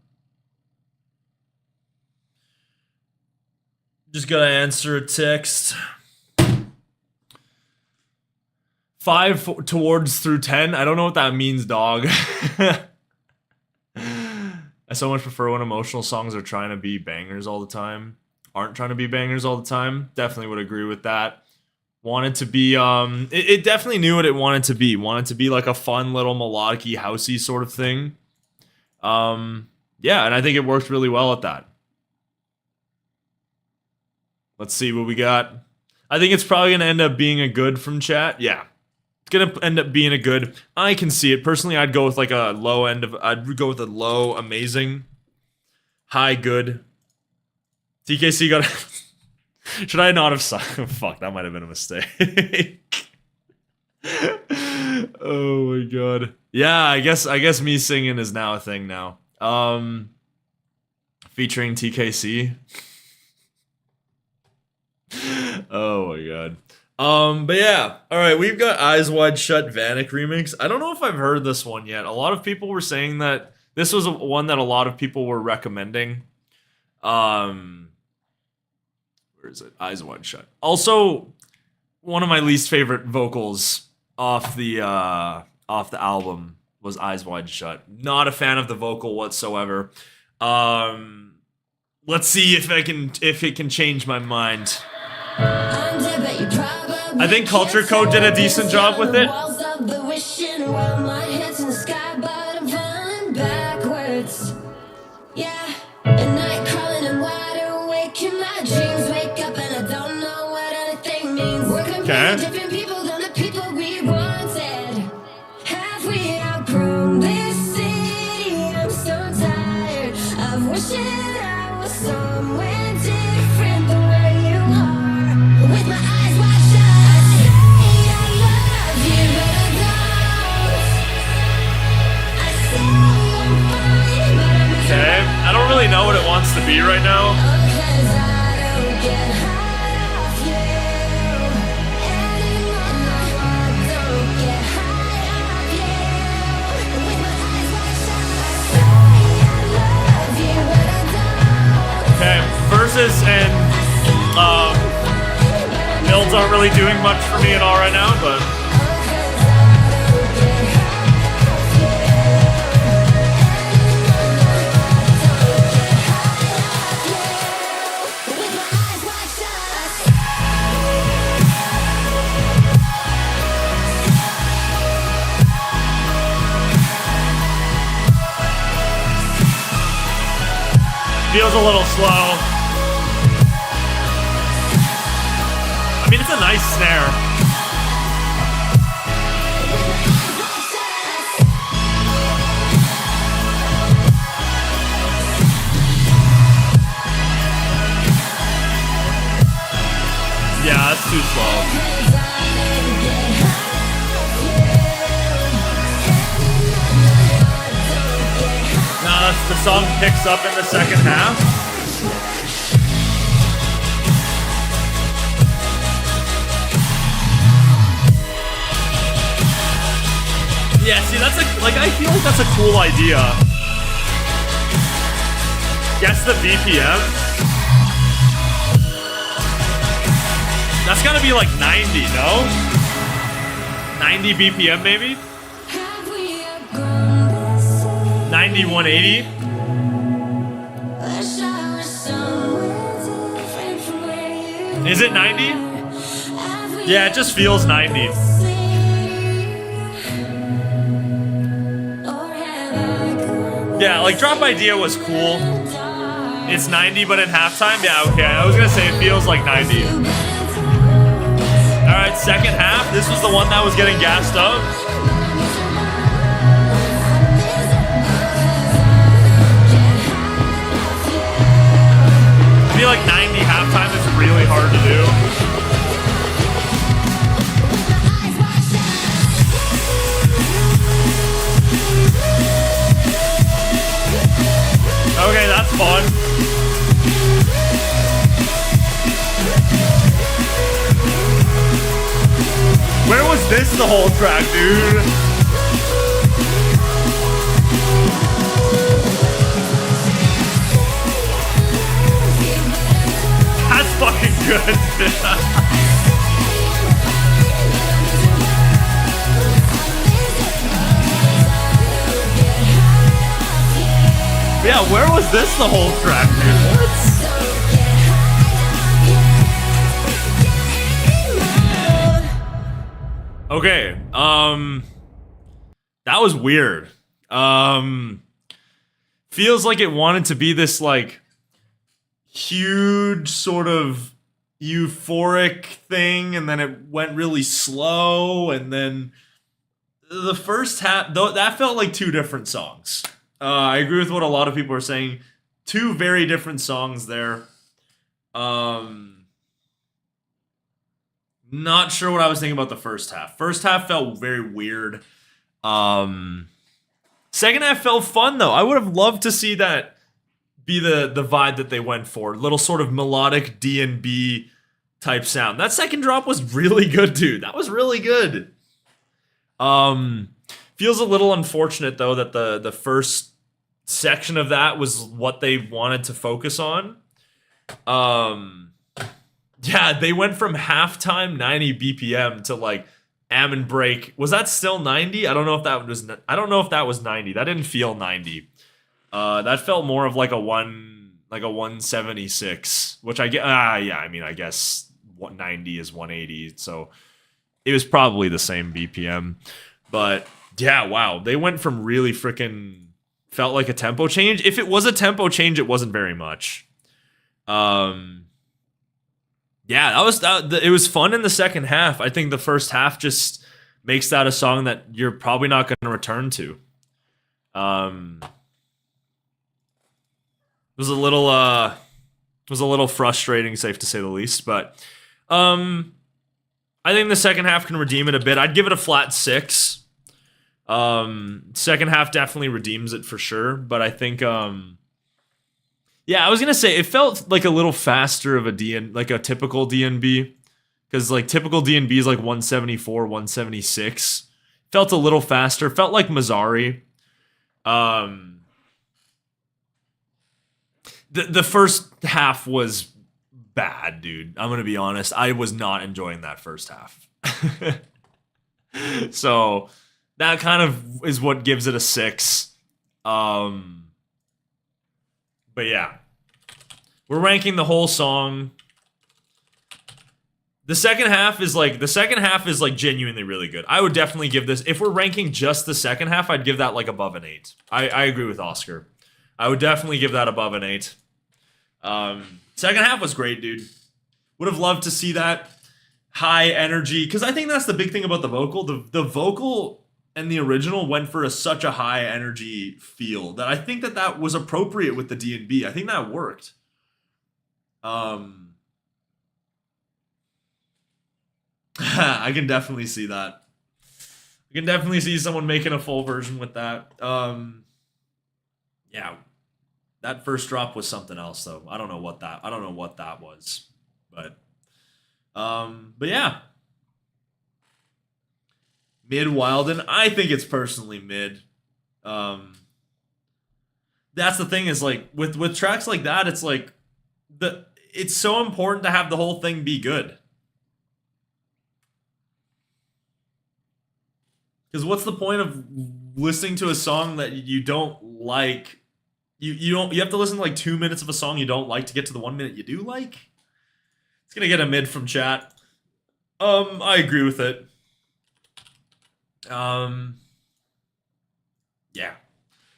Speaker 1: Just gotta answer a text. 5 towards through 10. I don't know what that means, dog. I so much prefer when emotional songs are trying to be bangers all the time. Aren't trying to be bangers all the time. Definitely would agree with that. Wanted to be, it definitely knew what it wanted to be. Wanted to be like a fun little melodic-y, housey sort of thing. Yeah, and I think it worked really well at that. Let's see what we got. I think it's probably going to end up being a good from chat. Yeah. It's going to end up being a good. I can see it. Personally, I'd go with like a low end of, I'd go with a low, amazing, high, good. TKC got. Should I not have signed? Fuck, that might have been a mistake. Oh my god. Yeah, I guess me singing is now a thing now. Featuring TKC. Oh my god. But yeah. All right, we've got Eyes Wide Shut Vanic remix. I don't know if I've heard this one yet. A lot of people were saying that this was one that a lot of people were recommending. Where is it? Eyes Wide Shut. Also, one of my least favorite vocals off the album was Eyes Wide Shut. Not a fan of the vocal whatsoever. Let's see if it can change my mind. I think Culture Code did a decent job with it. Okay.
Speaker 2: Different people than the people we wanted. Have we outgrown this city? I'm so tired of wishing I was somewhere different than where you are. With my eyes wide shut, I say I love you, but I don't. I say I'm fine, but I'm
Speaker 1: Okay. I don't really know what it wants to be right now.
Speaker 2: because I don't get high.
Speaker 1: really doing much for me at all right now, but feels a little slow. I mean, it's a nice snare. Yeah, that's too slow. Now the song picks up in the second half. Yeah, see, that's I feel like that's a cool idea. Guess the BPM. That's gotta be like 90, no? 90 BPM maybe? 90, 180? Is it 90? Yeah, it just feels 90. Yeah, like Drop Idea was cool. It's 90, but in halftime? Yeah, okay. I was gonna say it feels like 90. Alright, second half. This was the one that was getting gassed up. I feel like 90 halftime is really hard to do. Okay, that's fun. Where was this the whole track, dude? That's fucking good. Yeah, where was this the whole track, dude? What? Okay, that was weird. Feels like it wanted to be this, like, huge sort of euphoric thing, and then it went really slow, and then the first half, though, that felt like two different songs. I agree with what a lot of people are saying. Two very different songs there. Not sure what I was thinking about the first half. First half felt very weird. Second half felt fun, though. I would have loved to see that be the vibe that they went for. Little sort of melodic D&B type sound. That second drop was really good, dude. That was really good. Feels a little unfortunate, though, that the first section of that was what they wanted to focus on. Yeah, they went from halftime 90 BPM to like Ammon Break. Was that still 90? I don't know if that was 90. That didn't feel 90. That felt more of like a 176, which I get. Yeah, I mean, I guess 90 is 180, so it was probably the same BPM. But yeah, wow, they went from really freaking felt like a tempo change. If it was a tempo change, it wasn't very much. Yeah, it was fun in the second half. I think the first half just makes that a song that you're probably not going to return to. It was a little frustrating, safe to say the least, but I think the second half can redeem it a bit. I'd give it a flat 6. Second half definitely redeems it for sure, but I think yeah, I was gonna say it felt like a little faster of a like a typical DNB, because like typical DNB is like 174, 176. Felt a little faster. Felt like Mazzari. The first half was bad, dude. I'm gonna be honest. I was not enjoying that first half. So that kind of is what gives it a 6. But yeah, we're ranking the whole song. The second half is like genuinely really good. I would definitely give this, if we're ranking just the second half, I'd give that like above an 8. I agree with Oscar. I would definitely give that above an 8. Second half was great, dude. Would have loved to see that high energy, because I think that's the big thing about the vocal. The vocal and the original went for such a high energy feel that I think that was appropriate with the D&B. I think that worked. I can definitely see that. I can definitely see someone making a full version with that. Yeah, that first drop was something else, though. I don't know what that was, but yeah. Mid Wilden, I think it's personally mid. That's the thing, is like with tracks like that, it's like it's so important to have the whole thing be good. Because what's the point of listening to a song that you don't like? You have to listen to like 2 minutes of a song you don't like to get to the 1 minute you do like? It's gonna get a mid from chat. I agree with it. Yeah.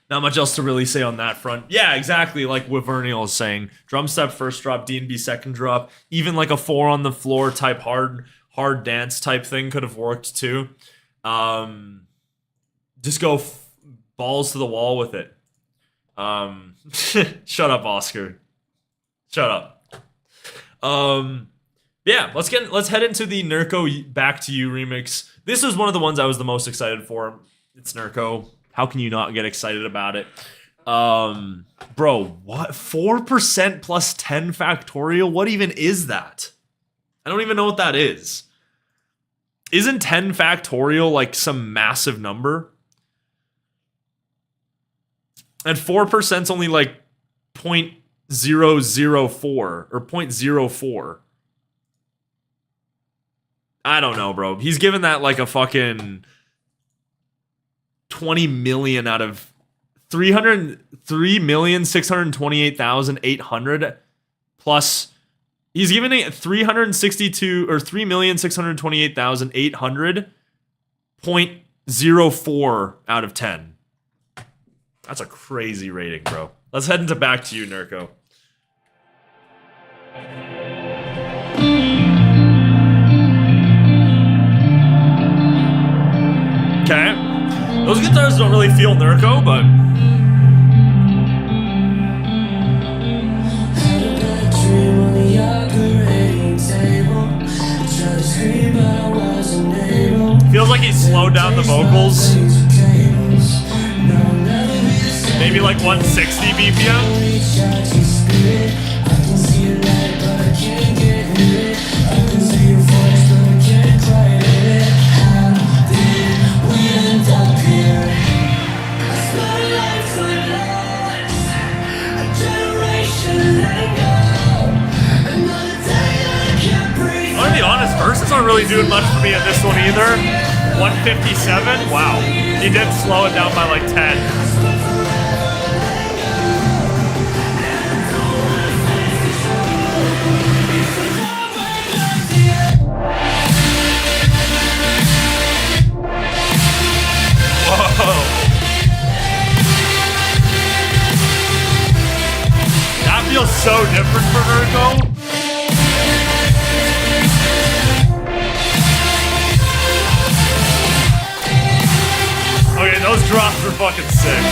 Speaker 1: Not much else to really say on that front. Yeah, exactly like what Verniel is saying. Drum step first drop, D&B second drop. Even like a 4 on the floor type hard dance type thing could have worked too. Just go balls to the wall with it. Shut up, Oscar. Shut up. Yeah, let's head into the Nurko Back to You remix. This is one of the ones I was the most excited for. It's Nurko. How can you not get excited about it? Bro, what? 4% plus 10 factorial? What even is that? I don't even know what that is. Isn't 10 factorial like some massive number? And 4% is only like 0.004 or 0.04. I don't know, bro. He's given that like a fucking 20 million out of 3,628,800 plus. He's giving it 362 or 3,628,800.04 out of 10. That's a crazy rating, bro. Let's head into Back to You, Nurko. Okay. Those guitars don't really feel Nurko, but feels like he slowed down the vocals. Maybe like 160 BPM. I'm gonna be honest, verses aren't really doing much for me in this one either. 157? Wow. He did slow it down by like 10. Whoa. That feels so different for Nurko. Okay, those drops are fucking sick.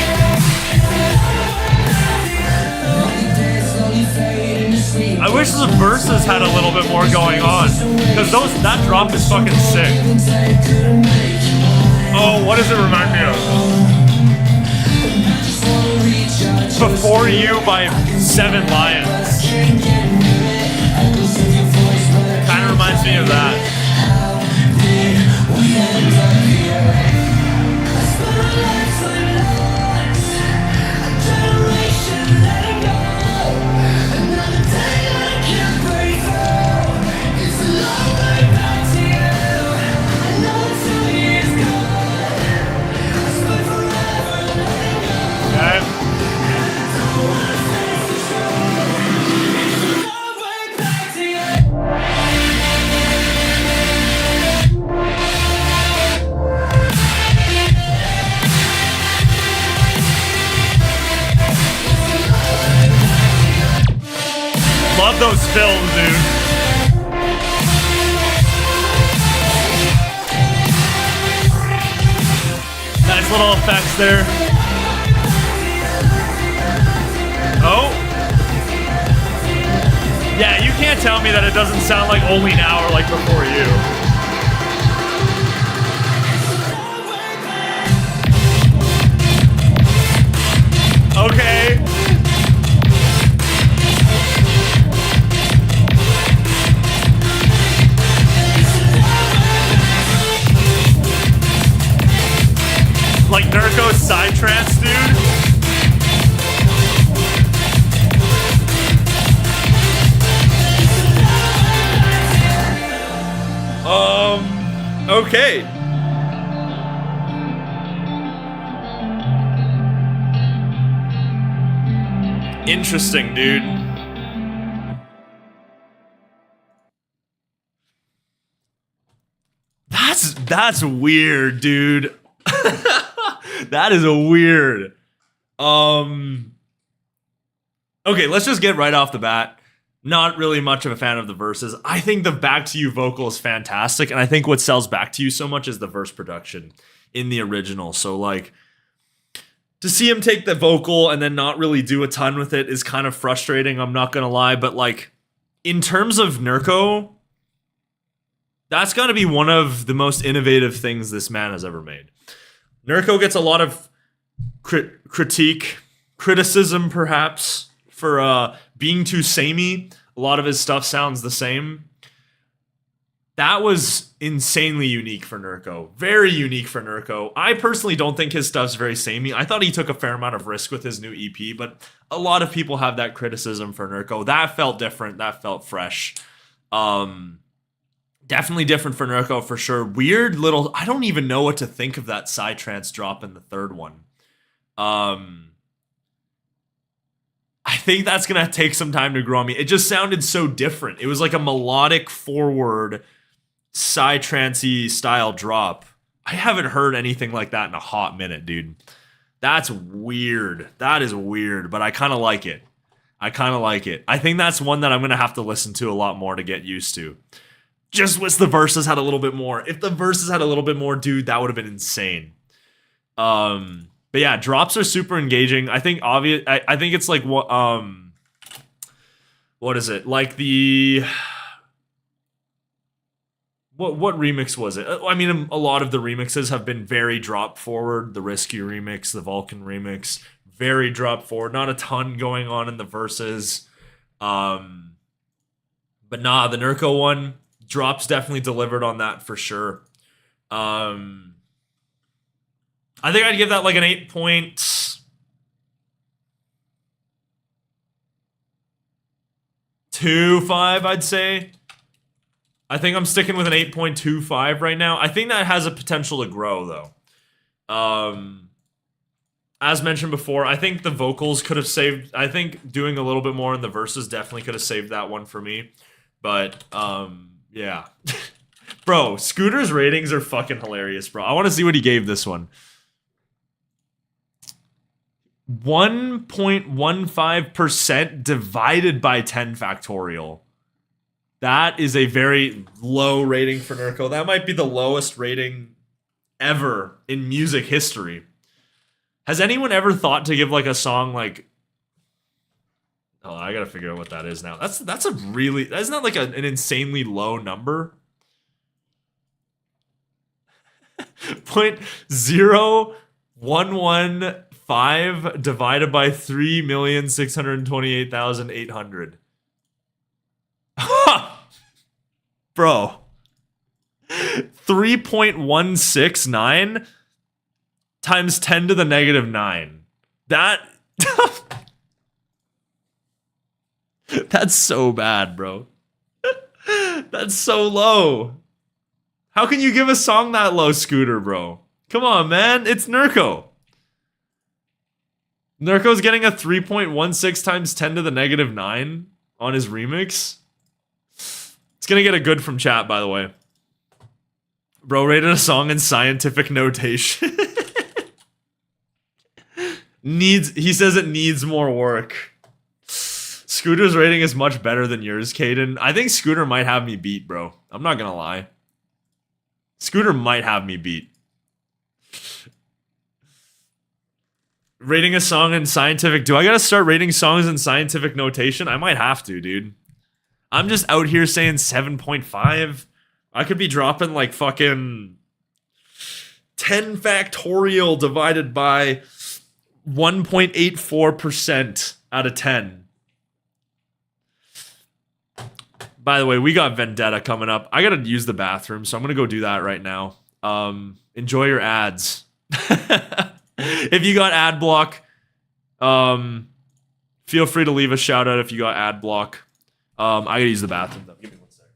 Speaker 1: I wish the verses had a little bit more going on, because that drop is fucking sick. Oh, what does it remind me of? Before You by 7 Lions. Kind of reminds me of that. Love those films, dude. Nice little effects there. Oh. Yeah, you can't tell me that it doesn't sound like Only Now or like Before You. Okay. Like Nurko's side trance, dude. Okay. Interesting, dude. That's weird, dude. That is a weird. Okay, let's just get right off the bat. Not really much of a fan of the verses. I think the Back to You vocal is fantastic, and I think what sells Back to You so much is the verse production in the original. So, like, to see him take the vocal and then not really do a ton with it is kind of frustrating, I'm not gonna lie. But, like, in terms of Nurko, that's gotta be one of the most innovative things this man has ever made. Nurko gets a lot of criticism, perhaps, for being too samey. A lot of his stuff sounds the same. That was insanely unique for Nurko. Very unique for Nurko. I personally don't think his stuff's very samey. I thought he took a fair amount of risk with his new EP, but a lot of people have that criticism for Nurko. That felt different. That felt fresh. Definitely different for Nurko for sure. Weird little... I don't even know what to think of that psytrance drop in the third one. I think that's going to take some time to grow on me. It just sounded so different. It was like a melodic forward psytrancey style drop. I haven't heard anything like that in a hot minute, dude. That's weird. That is weird, but I kind of like it. I think that's one that I'm going to have to listen to a lot more to get used to. Just wish the verses had a little bit more. If the verses had a little bit more, dude, that would have been insane. But yeah, drops are super engaging. I think I think it's like what is it? Like the what remix was it? I mean, a lot of the remixes have been very drop forward. The Risku remix, the Vulcan remix, very drop forward. Not a ton going on in the verses. But nah, the Nurko one, drops definitely delivered on that for sure. I think I'd give that like an 8.25, I'd say. I think I'm sticking with an 8.25 right now. I think that has a potential to grow, though. As mentioned before, I think the vocals could have saved... I think doing a little bit more in the verses definitely could have saved that one for me. But, yeah. Bro, Scooter's ratings are fucking hilarious, bro. I want to see what he gave this one. 1.15% divided by 10 factorial. That is a very low rating for Nurko. That might be the lowest rating ever in music history. Has anyone ever thought to give like a song like... Oh, I gotta figure out what that is now. That's a really... That's not like an insanely low number. 0.0115 divided by 3,628,800. Bro. 3.169 times 10 to the negative 9. That... That's so bad, bro. That's so low. How can you give a song that low, Scooter, bro? Come on, man. It's Nurko. Nurko's getting a 3.16 times 10 to the negative 9 on his remix. It's gonna get a good from chat, by the way. Bro rated a song in scientific notation. He says it needs more work. Scooter's rating is much better than yours, Caden. I think Scooter might have me beat, bro. I'm not gonna lie. Scooter might have me beat. Rating a song in scientific... Do I gotta start rating songs in scientific notation? I might have to, dude. I'm just out here saying 7.5. I could be dropping like fucking 10 factorial divided by 1.84% out of 10. By the way, we got Vendetta coming up. I gotta use the bathroom, so I'm gonna go do that right now. Enjoy your ads. If you got ad block, feel free to leave a shout out if you got ad block. I gotta use the bathroom though. Give me one second.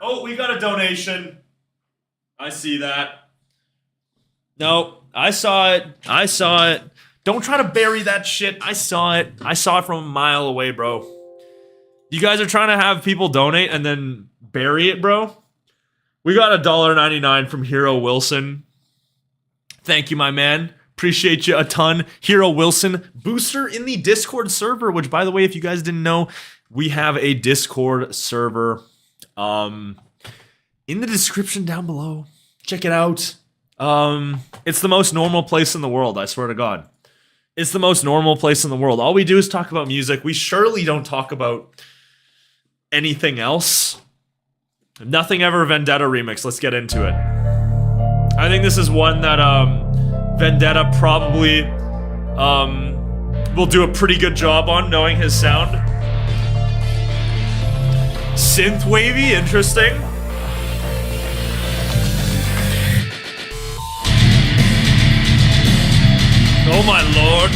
Speaker 1: Oh, we got a donation. I see that. No, I saw it. I saw it. Don't try to bury that shit. I saw it. I saw it from a mile away, bro. You guys are trying to have people donate and then bury it, bro? We got $1.99 from Hero Wilson. Thank you, my man. Appreciate you a ton. Hero Wilson, booster in the Discord server, which, by the way, if you guys didn't know, we have a Discord server. In the description down below, check it out. It's the most normal place in the world, I swear to God. It's the most normal place in the world. All we do is talk about music. We surely don't talk about anything else. Nothing Ever Vendetta remix. Let's get into it. I think this is one that Vendetta probably will do a pretty good job on, knowing his sound. Synth wavy, interesting. Oh my lord.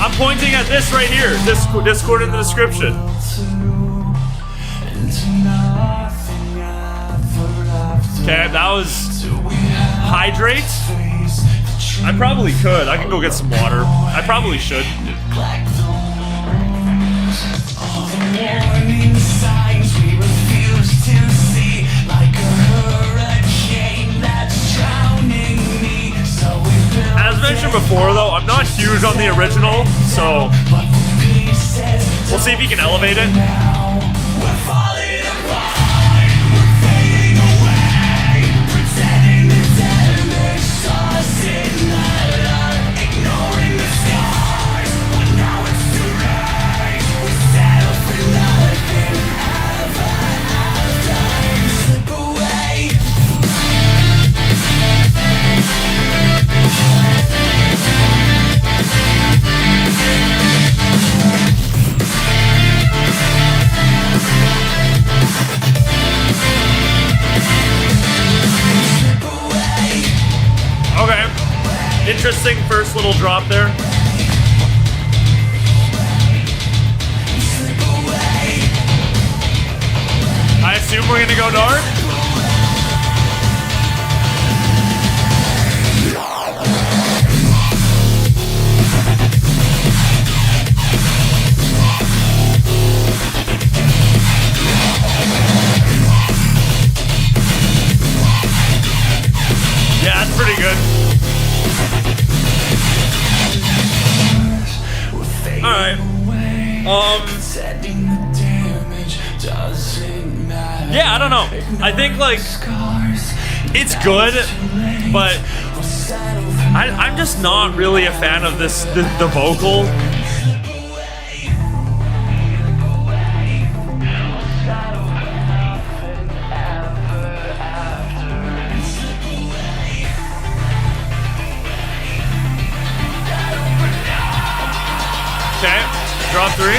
Speaker 1: I'm pointing at this right here. Discord in the description. Okay, that was hydrate. I probably could. I can go get some water. I probably should.
Speaker 3: Warning signs we refuse to see, like a hurricane that's drowning me. So
Speaker 1: as mentioned before, though, I'm not huge on the original, so we'll see if he can elevate it.
Speaker 3: we're falling apart, we're fading away, pretending the damage us in the light, ignoring the scars, but now it's too late. We settle for nothing ever after. Slip away.
Speaker 1: Okay. Interesting first little drop there. I assume we're gonna go dark. Yeah, that's pretty good.
Speaker 3: Sending the damage doesn't matter.
Speaker 4: Yeah, I don't know. I think like it's good, but I'm just not really a fan of this the vocal. Okay, drop 3.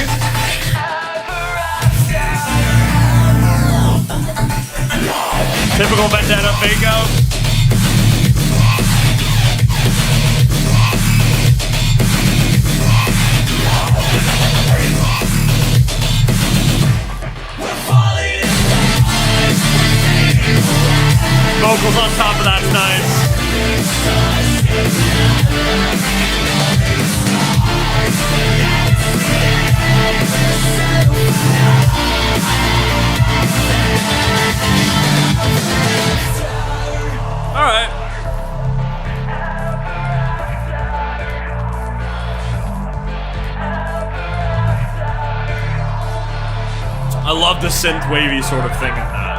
Speaker 4: Typical Vendetta fake out. Vocals on top of that's nice. All right. I love the synth wavy sort of thing in that.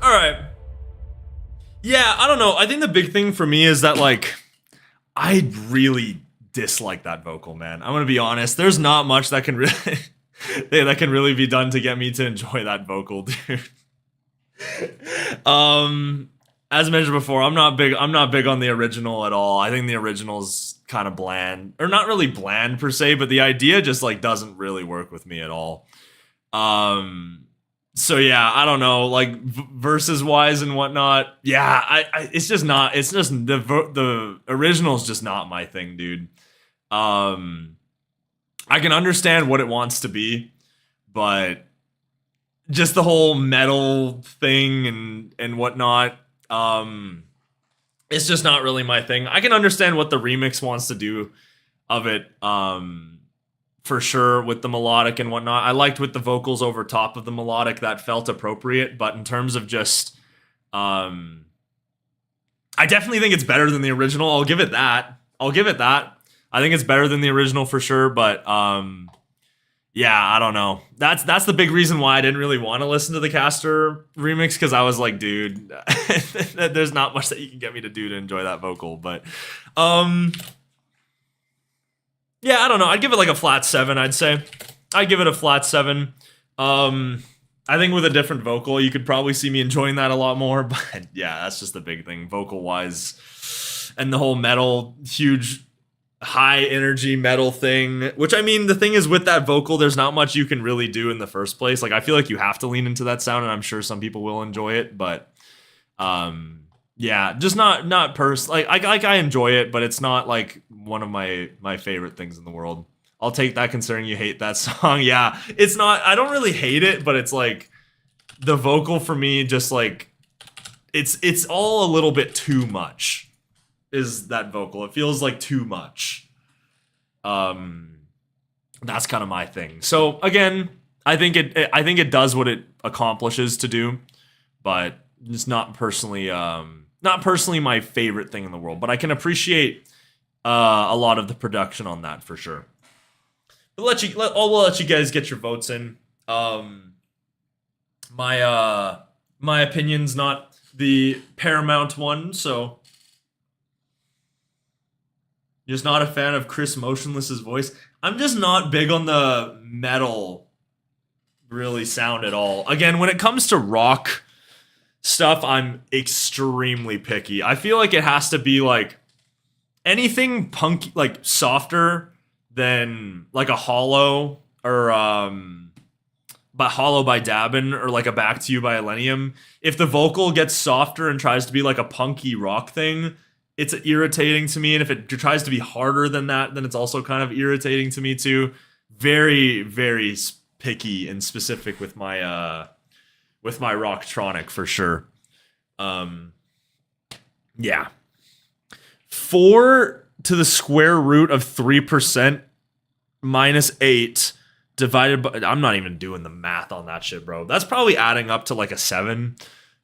Speaker 4: All right. Yeah, I don't know. I think the big thing for me is that like I really dislike that vocal, man. I'm gonna be honest. There's not much that can really that can really be done to get me to enjoy that vocal, dude. As mentioned before, I'm not big on the original at all. I think the original's kind of bland, or not really bland per se, but the idea just like doesn't really work with me at all. So yeah, I don't know, like verses wise and whatnot. Yeah, it's just not. It's just the original's just not my thing, dude. I can understand what it wants to be, but just the whole metal thing and whatnot, it's just not really my thing. I can understand what the remix wants to do of it, for sure, with the melodic and whatnot. I liked with the vocals over top of the melodic, that felt appropriate, but in terms of just, I definitely think it's better than the original. I'll give it that. I think it's better than the original for sure, but yeah, I don't know. That's the big reason why I didn't really want to listen to the Caster remix, because I was like, dude, there's not much that you can get me to do to enjoy that vocal. But yeah, I don't know. I'd give it like a flat 7, I'd say. I'd give it a flat 7. I think with a different vocal, you could probably see me enjoying that a lot more. But yeah, that's just the big thing, vocal-wise. And the whole metal, huge high energy metal thing, which I mean, the thing is with that vocal, there's not much you can really do in the first place. Like I feel like you have to lean into that sound, and I'm sure some people will enjoy it, but yeah, just not like I enjoy it, but it's not like one of my favorite things in the world. I'll take that considering you hate that song. Yeah, it's not, I don't really hate it, but it's like the vocal for me just like it's all a little bit too much. Is that vocal? It feels like too much. That's kind of my thing. So again, I think it does what it accomplishes to do, but it's not personally my favorite thing in the world. But I can appreciate a lot of the production on that for sure. But we'll let you guys get your votes in. My opinion's not the paramount one, so. Just not a fan of Chris Motionless's voice. I'm just not big on the metal really sound at all. Again, when it comes to rock stuff, I'm extremely picky. I feel like it has to be like anything punky, like softer than like a Hollow or by Hollow by Dabin or like a Back to You by ILLENIUM. If the vocal gets softer and tries to be like a punky rock thing, it's irritating to me, and if it tries to be harder than that, then it's also kind of irritating to me too. Very, very picky and specific with my Rocktronic for sure. Yeah. 4 to the square root of 3% minus 8 divided by, I'm not even doing the math on that shit, bro. That's probably adding up to like a 7,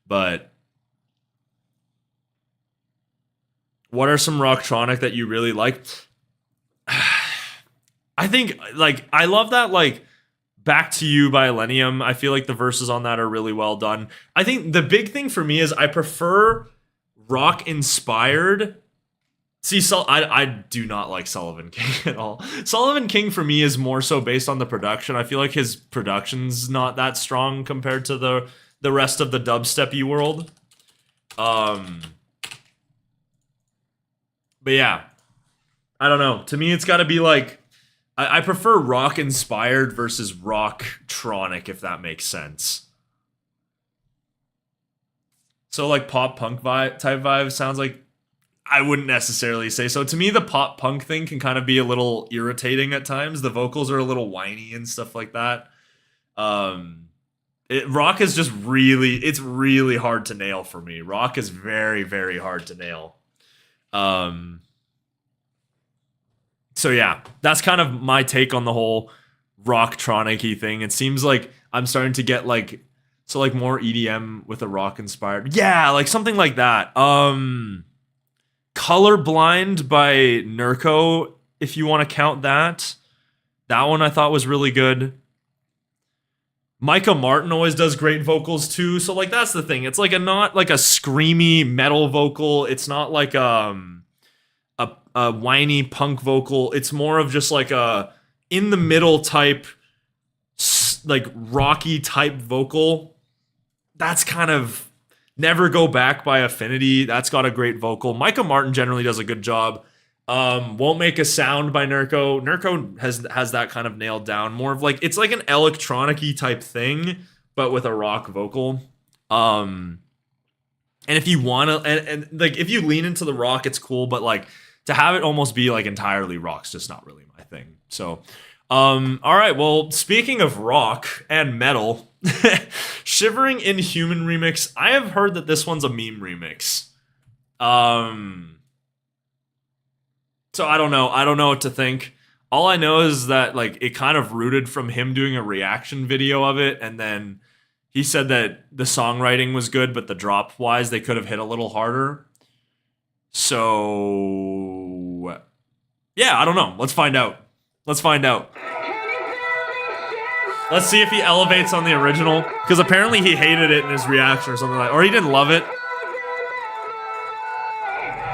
Speaker 4: but What are some Rocktronic that you really like? I think, like, I love that, like, Back to You by ILLENIUM. I feel like the verses on that are really well done. I think the big thing for me is I prefer rock-inspired. See, I do not like Sullivan King at all. Sullivan King for me is more so based on the production. I feel like his production's not that strong compared to the rest of the dubstep-y world. But yeah, I don't know. To me, it's got to be like, I prefer rock-inspired versus rock-tronic, if that makes sense. So like pop-punk type vibe sounds like, I wouldn't necessarily say so. To me, the pop-punk thing can kind of be a little irritating at times. The vocals are a little whiny and stuff like that. Rock is just it's really hard to nail for me. Rock is very, very hard to nail. So yeah, that's kind of my take on the whole rock-tronic-y thing. It seems like I'm starting to get like more EDM with a rock inspired. Yeah, like something like that. Colorblind by Nurko, if you want to count that. That one I thought was really good. Micah Martin always does great vocals too. So like that's the thing. It's like not like a screamy metal vocal. It's not like a whiny punk vocal. It's more of just like a in the middle type, like rocky type vocal. That's kind of Never Go Back by Affinity. That's got a great vocal. Micah Martin generally does a good job. Won't Make a Sound by Nurko. Nurko has that kind of nailed down. More of like, it's like an electronic-y type thing, but with a rock vocal. And if you want to, and like if you lean into the rock, it's cool, but like to have it almost be like entirely rock's just not really my thing. So, all right. Well, speaking of rock and metal, Shivering Inhuman remix. I have heard that this one's a meme remix. So I don't know. I don't know what to think. All I know is that like it kind of rooted from him doing a reaction video of it, and then he said that the songwriting was good, but the drop wise they could have hit a little harder. So yeah, I don't know. Let's find out. Let's find out. Let's see if he elevates on the original, because apparently he hated it in his reaction or something like that, or he didn't love it.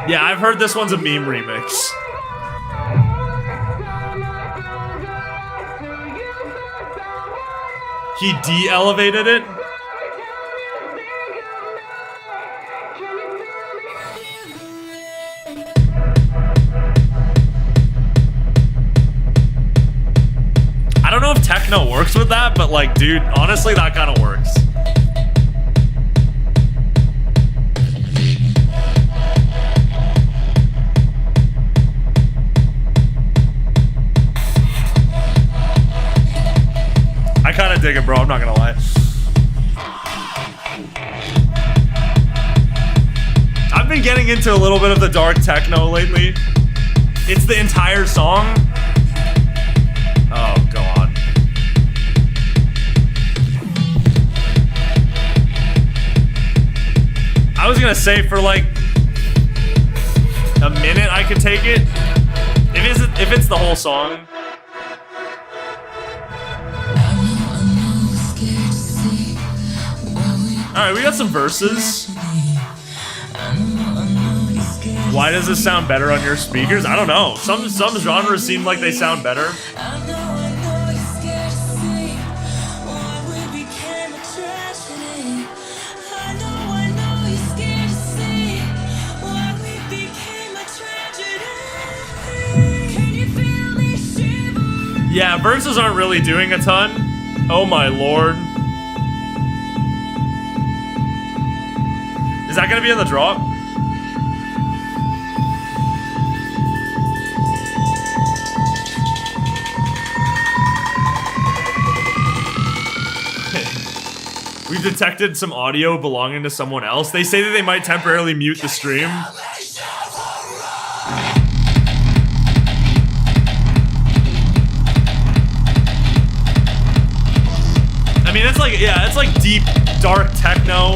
Speaker 4: Yeah, I've heard this one's a meme remix. He de-elevated it? I don't know if Techno works with that, but like, dude, honestly, that kind of works. I kind of dig it, bro. I'm not gonna lie. I've been getting into a little bit of the dark techno lately. It's the entire song. Oh, go on. I was gonna say for like a minute I could take it. If it's the whole song. Alright, we got some verses. Why does this sound better on your speakers? I don't know. Some genres seem like they sound better. Yeah, verses aren't really doing a ton. Oh my lord. Is that gonna be in the drop? We've detected some audio belonging to someone else. They say that they might temporarily mute the stream. I mean, it's like, yeah, it's like deep, dark techno.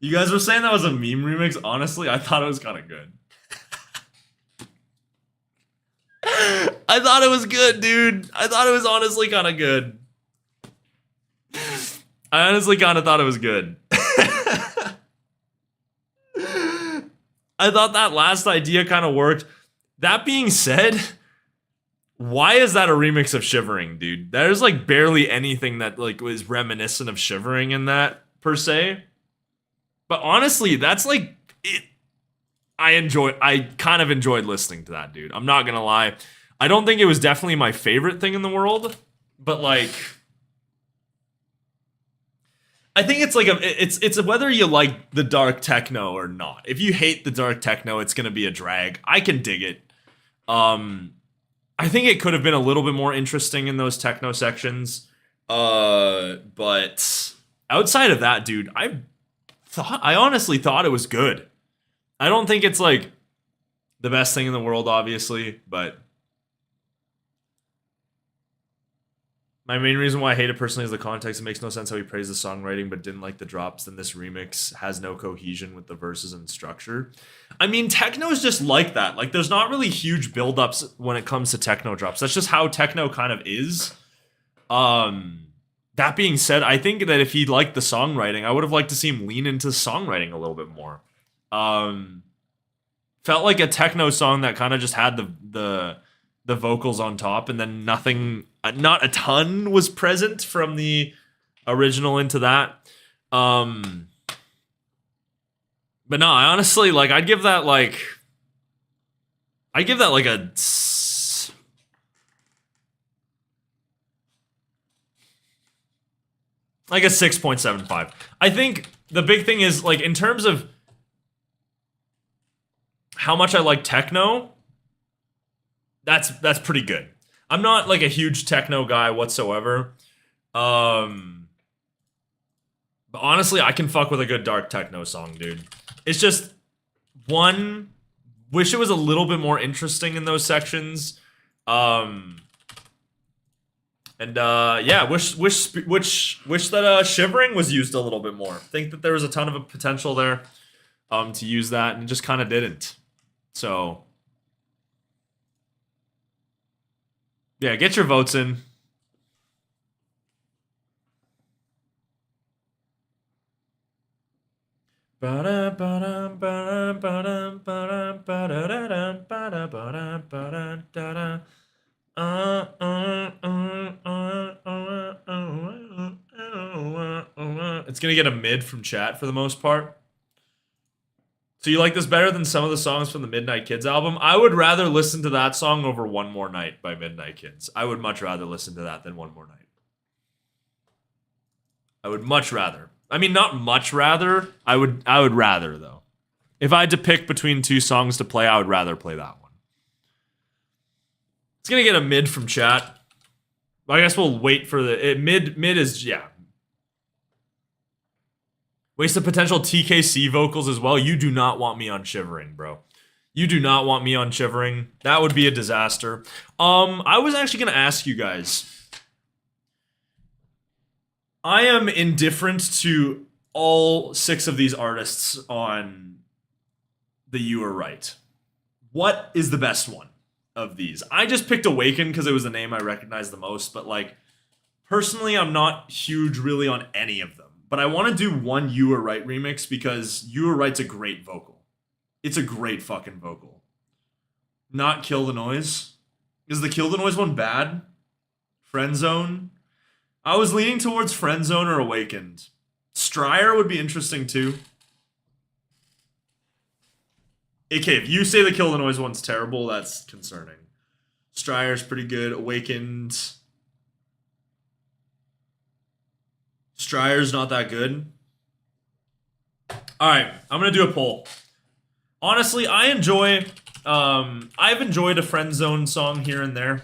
Speaker 4: You guys were saying that was a meme remix. Honestly, I thought it was kind of good. I thought it was good, dude. I thought it was honestly kind of good. I honestly kind of thought it was good. I thought that last idea kind of worked. That being said, why is that a remix of Shivering, dude? There's like barely anything that like was reminiscent of Shivering in that per se. But honestly, that's like it. I kind of enjoyed listening to that, dude. I'm not gonna lie. I don't think it was definitely my favorite thing in the world, but like I think it's like it's whether you like the dark techno or not. If you hate the dark techno, it's gonna be a drag. I can dig it. I think it could have been a little bit more interesting in those techno sections. But outside of that, dude, I honestly thought it was good. I don't think it's like the best thing in the world, obviously, but my main reason why I hate it personally is the context. It makes no sense how he praised the songwriting but didn't like the drops. Then this remix has no cohesion with the verses and structure. I mean, techno is just like that. Like, there's not really huge buildups when it comes to techno drops. That's just how techno kind of is. That being said, I think that if he liked the songwriting, I would have liked to see him lean into songwriting a little bit more. Felt like a techno song that kind of just had the vocals on top, and then nothing, not a ton was present from the original into that. But no, I honestly, like, I'd give that like a 6.75. I think the big thing is, like, in terms of how much I like techno, that's pretty good. I'm not like a huge techno guy whatsoever. But honestly, I can fuck with a good dark techno song, dude. It's just wish it was a little bit more interesting in those sections. Yeah, wish that Shivering was used a little bit more. Think that there was a ton of potential there to use that, and it just kind of didn't. So yeah, get your votes in. It's gonna get a mid from chat for the most part. So you like this better than some of the songs from the Midnight Kids album? I would rather listen to that song over One More Night by Midnight Kids. I would much rather listen to that than One More Night. I would much rather. I mean, not much rather. I would rather, though. If I had to pick between two songs to play, I would rather play that one. It's gonna get a mid from chat. I guess we'll wait for the mid is, yeah. Waste of potential TKC vocals as well. You do not want me on Shivering, bro. You do not want me on Shivering. That would be a disaster. I was actually gonna ask you guys. I am indifferent to all 6 of these artists on the You Are Right. What is the best one of these? I just picked Awaken because it was the name I recognized the most, but like, personally, I'm not huge really on any of them. But I want to do one You Are Right remix because You Are Right's a great vocal. It's a great fucking vocal. Not Kill the Noise. Is the Kill the Noise one bad? Friend Zone? I was leaning towards Friend Zone or Awakened. Stryer would be interesting too. Okay, if you say the Kill the Noise one's terrible, that's concerning. Stryer's pretty good. Awakened. Stryer's not that good. Alright, I'm gonna do a poll. Honestly, I've enjoyed a Friend Zone song here and there.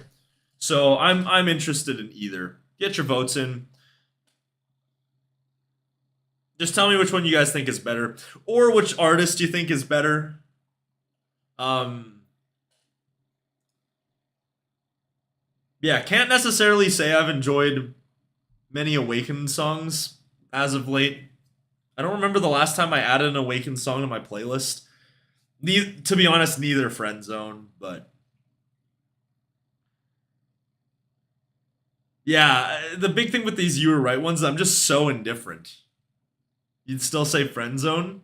Speaker 4: So I'm interested in either. Get your votes in. Just tell me which one you guys think is better. Or which artist you think is better. Yeah, can't necessarily say I've enjoyed many Awakened songs as of late. I don't remember the last time I added an Awaken song to my playlist. To be honest, neither Friend Zone, but yeah, the big thing with these You Were Right ones, I'm just so indifferent. You'd still say Friend Zone?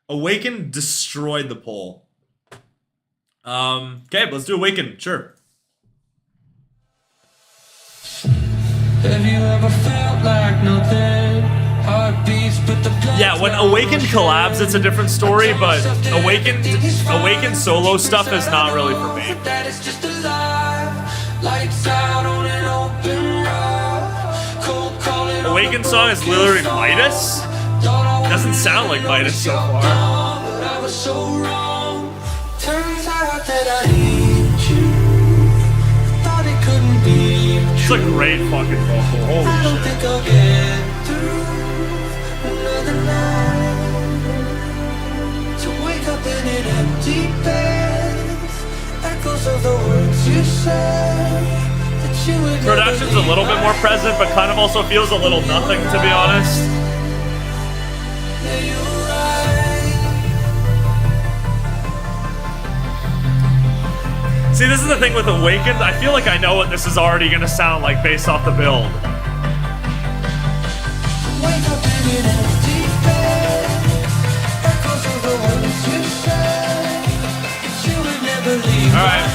Speaker 4: Awaken destroyed the poll. Okay, let's do Awaken, sure.
Speaker 3: Have you ever felt like nothing? Heartbeats, but the
Speaker 4: Yeah, when Awaken collabs, it's a different story, but Awaken solo stuff is not really for me.
Speaker 3: that is just alive. Lights out on an open road. Cold calling on
Speaker 4: Awaken song is literally Midas. Doesn't sound like Midas so far.
Speaker 3: but I was so wrong. Turns out that I need you. Thought it couldn't be
Speaker 4: It's a great fucking vocal.
Speaker 3: I don't
Speaker 4: Holy shit.
Speaker 3: think I'll get through another night. To wake up in an empty bed. Echoes of the words you said. That you would never
Speaker 4: Production's a
Speaker 3: leave
Speaker 4: little bit
Speaker 3: my
Speaker 4: more present, but kind of also feels a little nothing, to be honest.
Speaker 3: Yeah, you're right.
Speaker 4: See, this is the thing with Awakened. I feel like I know what this is already gonna sound like based off the build.
Speaker 3: Wake up in an empty bed. Echoes of the words you said. That you would never leave
Speaker 4: All right.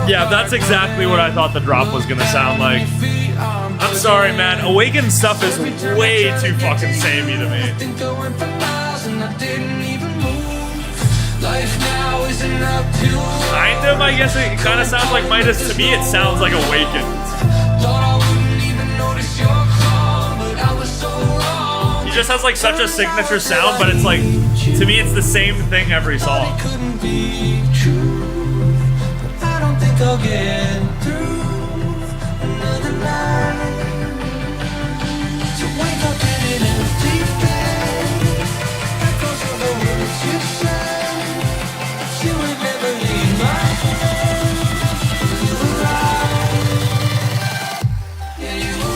Speaker 4: Yeah, that's exactly what I thought the drop was gonna sound like. I'm sorry, man. Awakened stuff is way too fucking samey to me. Kind of, I guess it kind of sounds like Midas. To me, it sounds like Awakened. He just has like such a signature sound, but it's like, to me, it's the same thing every song.
Speaker 3: I'll get through another night. To wake up in an empty bed. Echoes of the words you said. That you would never leave my head. You were right. Yeah, you were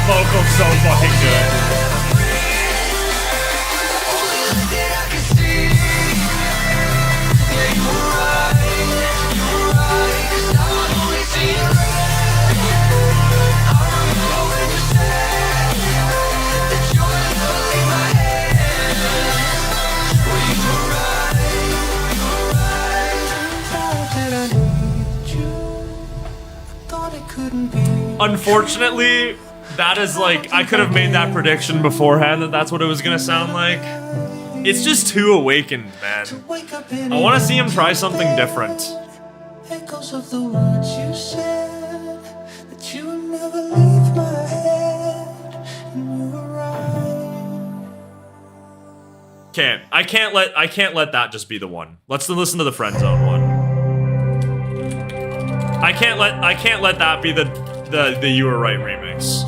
Speaker 4: Vocal's so fucking good. Unfortunately, that is like, I could have made that prediction beforehand that that's what it was gonna sound like. It's just too Awakened, man. I want to see him try something different.
Speaker 3: Echoes of the words you said, that you would never leave my head, and you were right.
Speaker 4: I can't let that just be the one. Let's listen to the Friend Zone one. I can't let that be the You Were Right remix.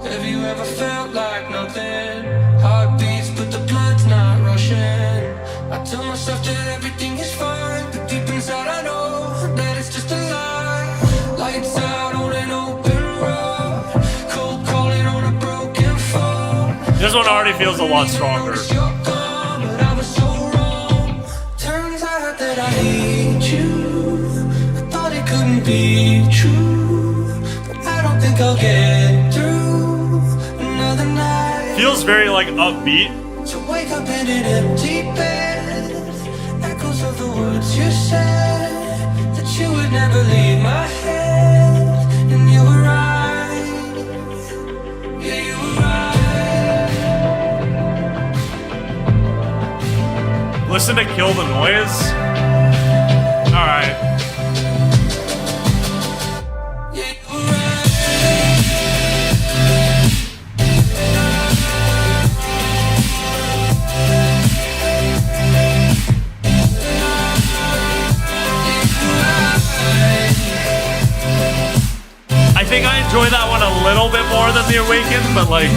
Speaker 3: Have you ever felt like nothing? Heartbeats, but the blood's not rushing. I tell myself that everything is fine, but deep inside I know that it's just a lie. Lights out on an open road. Cold calling on a broken phone.
Speaker 4: This one already feels a lot stronger.
Speaker 3: You're gone, but I was so wrong. Turns out that I need you. I thought it couldn't be true, but I don't think I'll get
Speaker 4: feels very like upbeat.
Speaker 3: To wake up in an empty bed, echoes of the words you said, that you would never leave my head, and you were right, yeah, you were right.
Speaker 4: Listen to Kill the Noise. Alright.
Speaker 3: Yeah, you were right.
Speaker 4: I think I enjoy that one a little bit more than the Awaken, but like,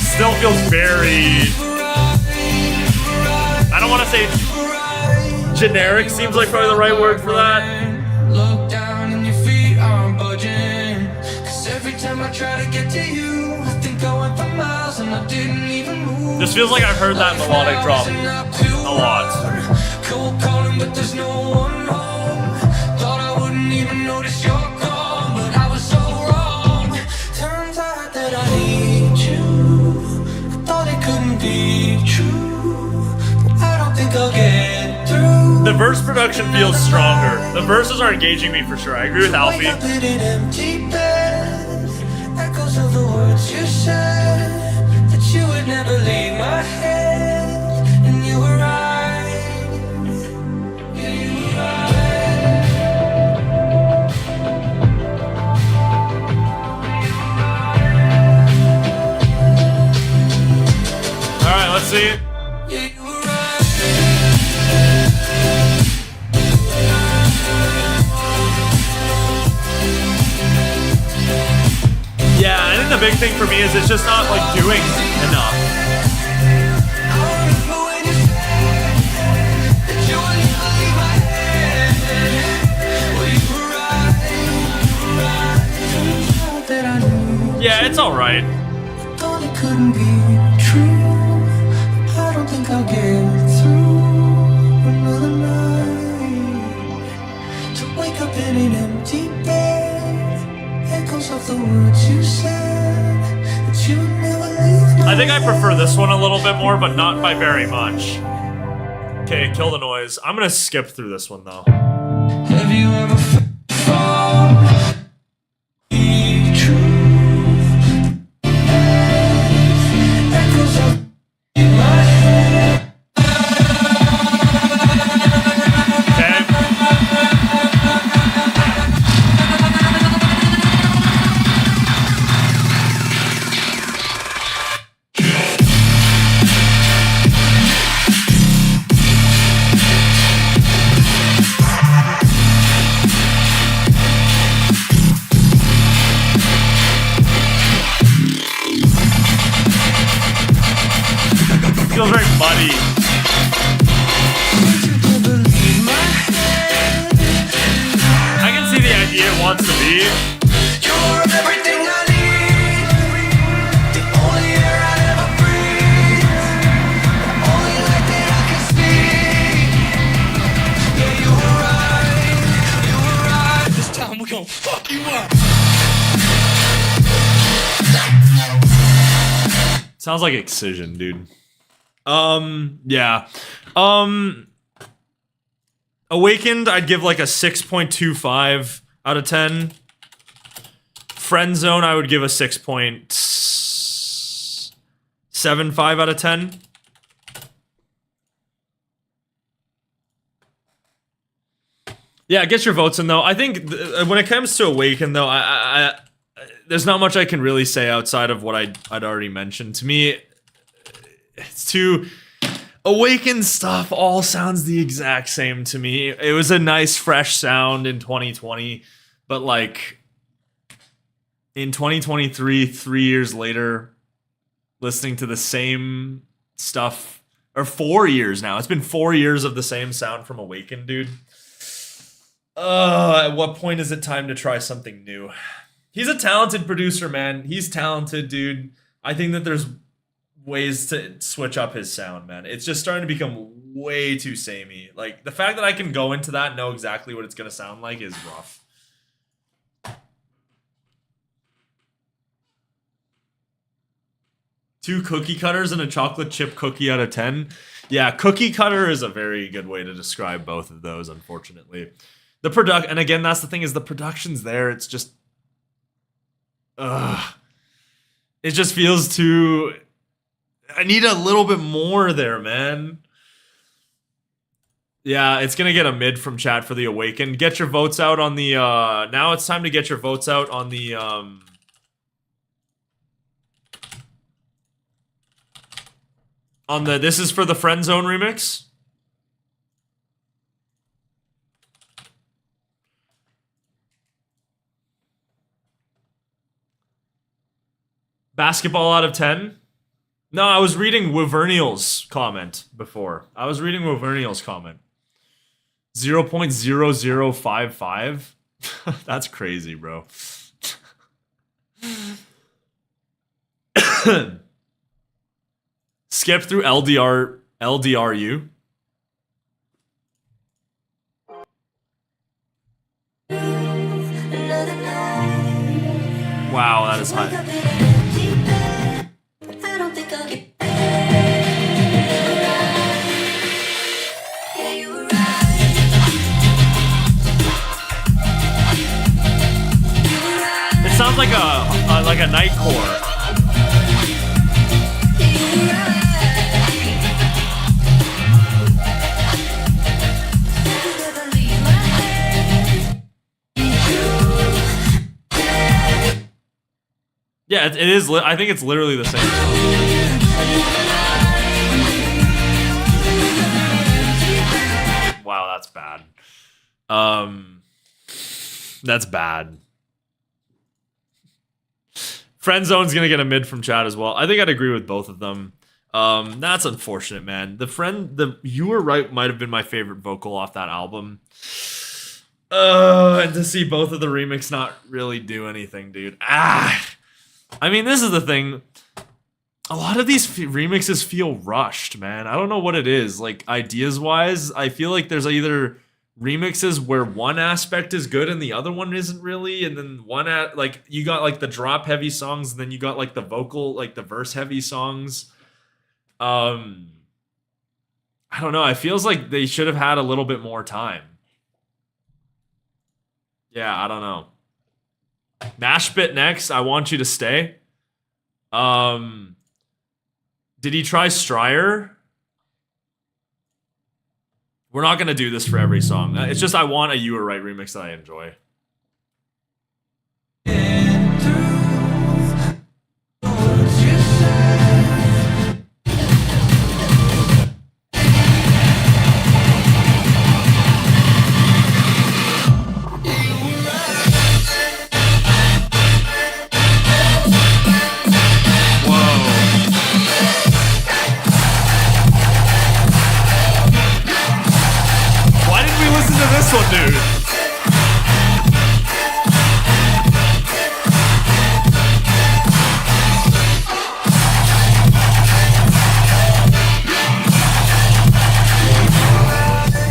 Speaker 4: still feels very. I don't want to say generic. Seems like probably the right word for that.
Speaker 3: Look down and your feet aren't budging. 'Cause every time I try to get to you, I think I went for miles and I didn't even move.
Speaker 4: This feels like I've heard that melodic drop a lot.
Speaker 3: Cold calling, but there's no one home. Thought I wouldn't even notice your call, but I was so wrong. Turns out that I need you. I thought it couldn't be true, but I don't think I'll get through.
Speaker 4: The verse production feels stronger. The verses are engaging me for sure. I agree with Alfie.
Speaker 3: Wake up in an empty bed, echoes of the words you said, that you would never leave my head, and you were right. Yeah, you were right.
Speaker 4: Alright, let's see.
Speaker 3: Yeah, you were right.
Speaker 4: Yeah, I think the big thing for me is it's just not like doing enough.
Speaker 3: I remember when you said that you would never leave my head. Well, you were right. Thought that I knew.
Speaker 4: Yeah, it's alright.
Speaker 3: Thought it couldn't be true. I don't think I'll get through another night. To wake up in an empty bed, echoes of the words you said, that you would never leave my
Speaker 4: I think I prefer this one a little bit more, but not by very much. Okay, Kill the Noise. I'm gonna skip through this one though.
Speaker 3: Have you ever fallen? Be true. Echoes of in my head.
Speaker 4: Okay. Feels very muddy. I can see the idea it wants to be.
Speaker 3: You're everything I need. The only air I ever breathe. The only light that I can see. Yeah, you were right. You were right. This time we're gonna fuck you up.
Speaker 4: Sounds like Excision, dude. Yeah. Awakened, I'd give like a 6.25 out of 10. Friend Zone, I would give a 6.75 out of 10. Yeah, get your votes in though. I think when it comes to Awaken though, I there's not much I can really say outside of what I'd already mentioned. To me, it's too Awaken stuff all sounds the exact same to me. It was a nice fresh sound in 2020, but like in 2023, 3 years later, listening to the same stuff, or 4 years now. It's been 4 years of the same sound from Awaken, dude. At what point is it time to try something new? He's a talented producer, man. He's talented, dude. I think that there's ways to switch up his sound, man. It's just starting to become way too samey. Like, the fact that I can go into that and know exactly what it's going to sound like is rough. 2 cookie cutters and a chocolate chip cookie out of 10. Yeah, cookie cutter is a very good way to describe both of those, unfortunately. The and again, that's the thing, is the production's there. It's just, it just feels too. I need a little bit more there, man. Yeah, it's gonna get a mid from chat for the Awaken. Get your votes out on the. Now it's time to get your votes out on the. On the This Is for the Friend Zone remix. Basketball out of 10? No, I was reading Wyvernial's comment before. 0.0055? That's crazy, bro. Skip through LDRU. Wow, that is high. It sounds like a nightcore. Yeah, it is. I think it's literally the same. Wow, that's bad. That's bad. Friend Zone's gonna get a mid from chat as well. I think I'd agree with both of them. That's unfortunate, man. You Were Right might have been my favorite vocal off that album. And to see both of the remix not really do anything, dude. I mean, this is the thing. A lot of these remixes feel rushed, man. I don't know what it is. Like, ideas-wise, I feel like there's either remixes where one aspect is good and the other one isn't really, and then like, you got, like, the drop-heavy songs, and then you got, like, the vocal, like, the verse-heavy songs. I don't know. It feels like they should have had a little bit more time. Yeah, I don't know. Mashbit next. I Want You to Stay. Did he try Stryer? We're not gonna do this for every song. It's just I want a You Were Right remix that I enjoy. This one, dude.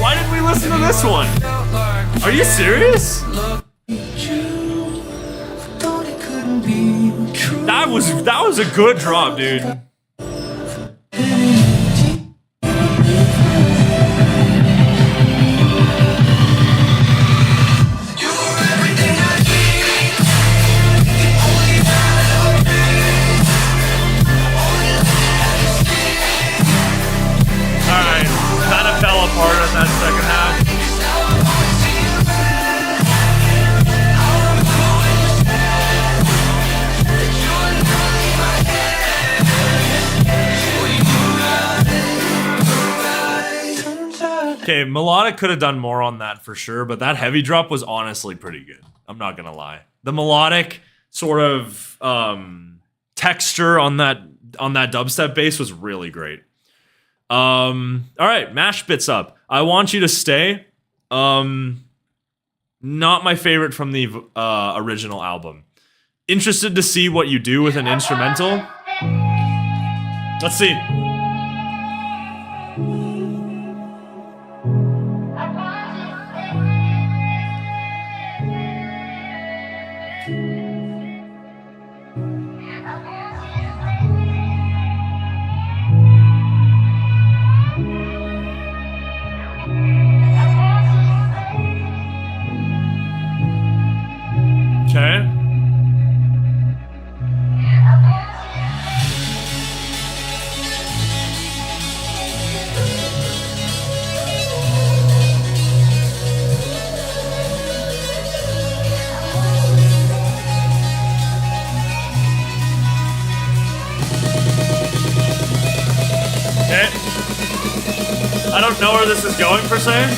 Speaker 4: Why didn't we listen to this one? Are you serious? That was a good drop, dude. Part of that second half. Okay, Melodic could have done more on that for sure, but that heavy drop was honestly pretty good. I'm not gonna lie. The melodic sort of texture on that dubstep bass was really great. All right, Mash Bits up. I Want You to Stay. Not my favorite from the original album. Interested to see what you do with an instrumental. Let's see. Okay. Okay. I don't know where this is going per se.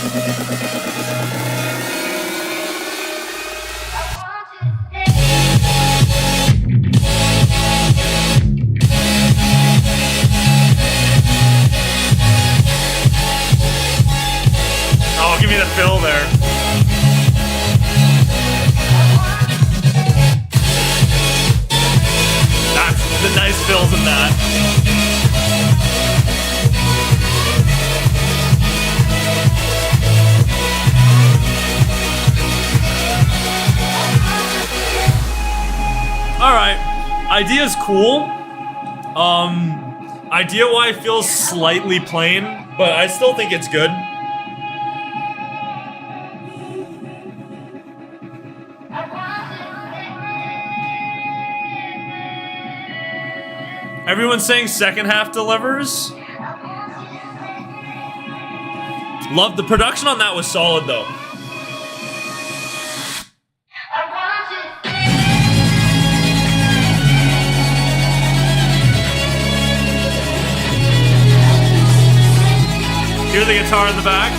Speaker 4: Oh, give me the fill there. That's the nice fills in that. Alright. Idea's cool. Idea why feels slightly plain, but I still think it's good. Everyone's saying second half delivers. Love the production on that was solid though. Hear the guitar in the back.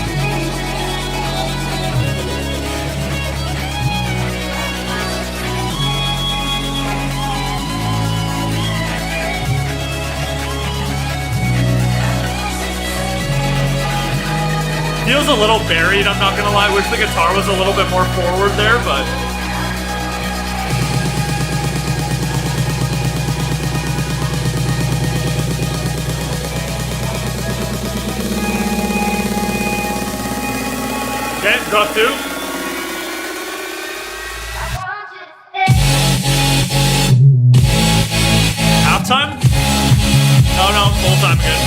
Speaker 4: Feels a little buried, I'm not gonna lie. Wish the guitar was a little bit more forward there, but... Okay, drop 2. Halftime? Oh no, full time again.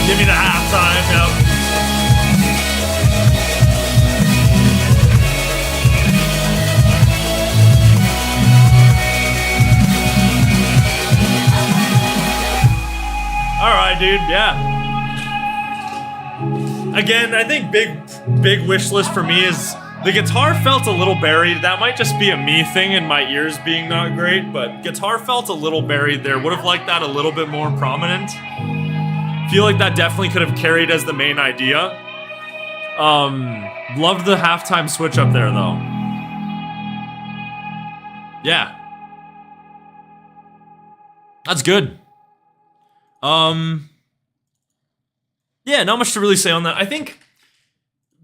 Speaker 4: Give me the halftime, yep. Alright, dude, yeah. Again, I think big wish list for me is the guitar felt a little buried. That might just be a me thing and my ears being not great, but guitar felt a little buried there. Would have liked that a little bit more prominent. Feel like that definitely could have carried as the main idea. Love the halftime switch up there though. Yeah. That's good. Yeah, not much to really say on that. I think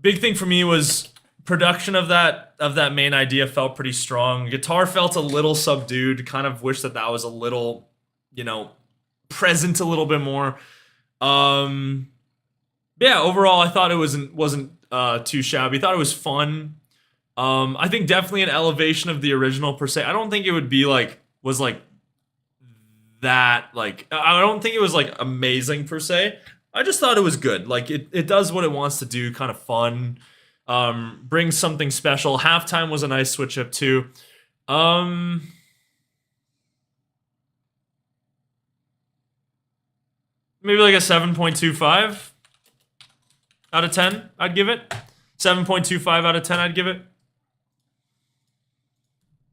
Speaker 4: big thing for me was production of that main idea felt pretty strong. Guitar felt a little subdued. Kind of wish that was a little, you know, present a little bit more. Yeah, overall I thought it wasn't too shabby. Thought it was fun. I think definitely an elevation of the original per se. I don't think it would be was that I don't think it was amazing per se. I just thought it was good. It does what it wants to do, kind of fun. Brings something special. Halftime was a nice switch up too. Maybe like a 7.25 out of 10, I'd give it. 7.25 out of 10, I'd give it.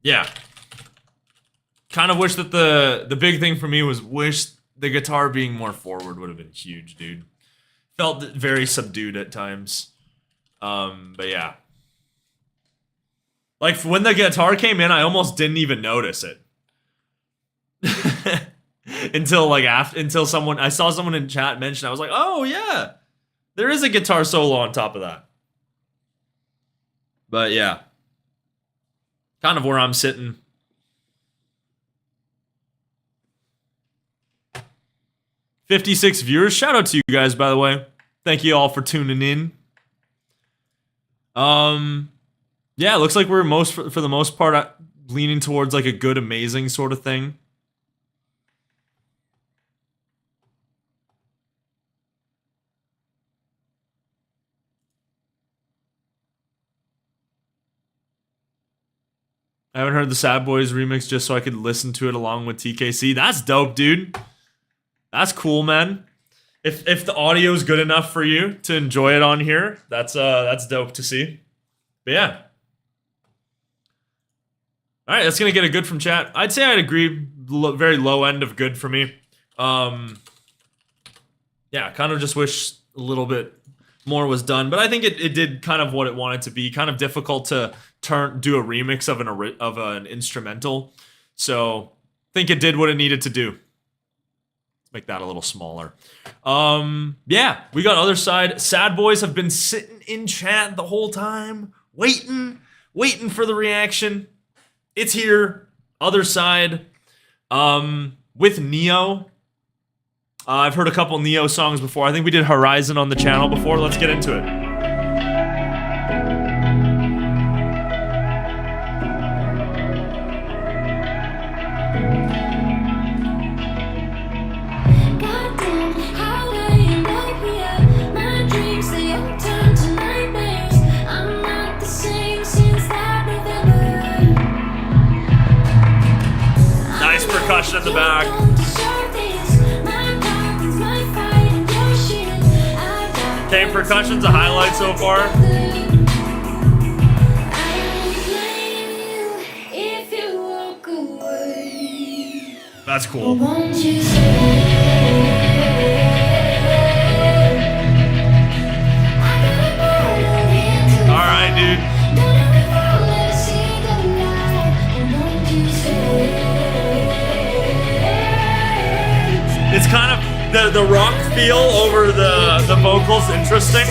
Speaker 4: Yeah. Kind of wish that the big thing for me was wish the guitar being more forward would have been huge, dude. Felt very subdued at times. But yeah. When the guitar came in, I almost didn't even notice it. until I saw someone in chat mention, I was like, oh yeah, there is a guitar solo on top of that. But yeah, kind of where I'm sitting. $56 viewers. Shout out to you guys, by the way. Thank you all for tuning in. Yeah, it looks like we're for the most part leaning towards a good, amazing sort of thing. I haven't heard the Sad Boys remix just so I could listen to it along with TKC. That's dope, dude. That's cool, man. If the audio is good enough for you to enjoy it on here, that's dope to see. But yeah. All right, that's gonna get a good from chat. I'd say I'd agree. Very low end of good for me. Yeah, kind of just wish a little bit more was done, but I think it did kind of what it wanted to be. Kind of difficult to do a remix of an instrumental. So I think it did what it needed to do. Let's make that a little smaller. Yeah, we got other side. Sad Boys have been sitting in chat the whole time, waiting for the reaction. It's here. Other side. With Neo. I've heard a couple Neo songs before. I think we did Horizon on the channel before. Let's get into it.
Speaker 2: Goddamn, how I end up here. My dreams, they all turn to nightmares. I'm not the same since that November.
Speaker 4: Nice percussion at the back. Okay, percussion's a highlight so far. That's cool. Alright, dude. It's kind of the rock feel over the vocals interesting.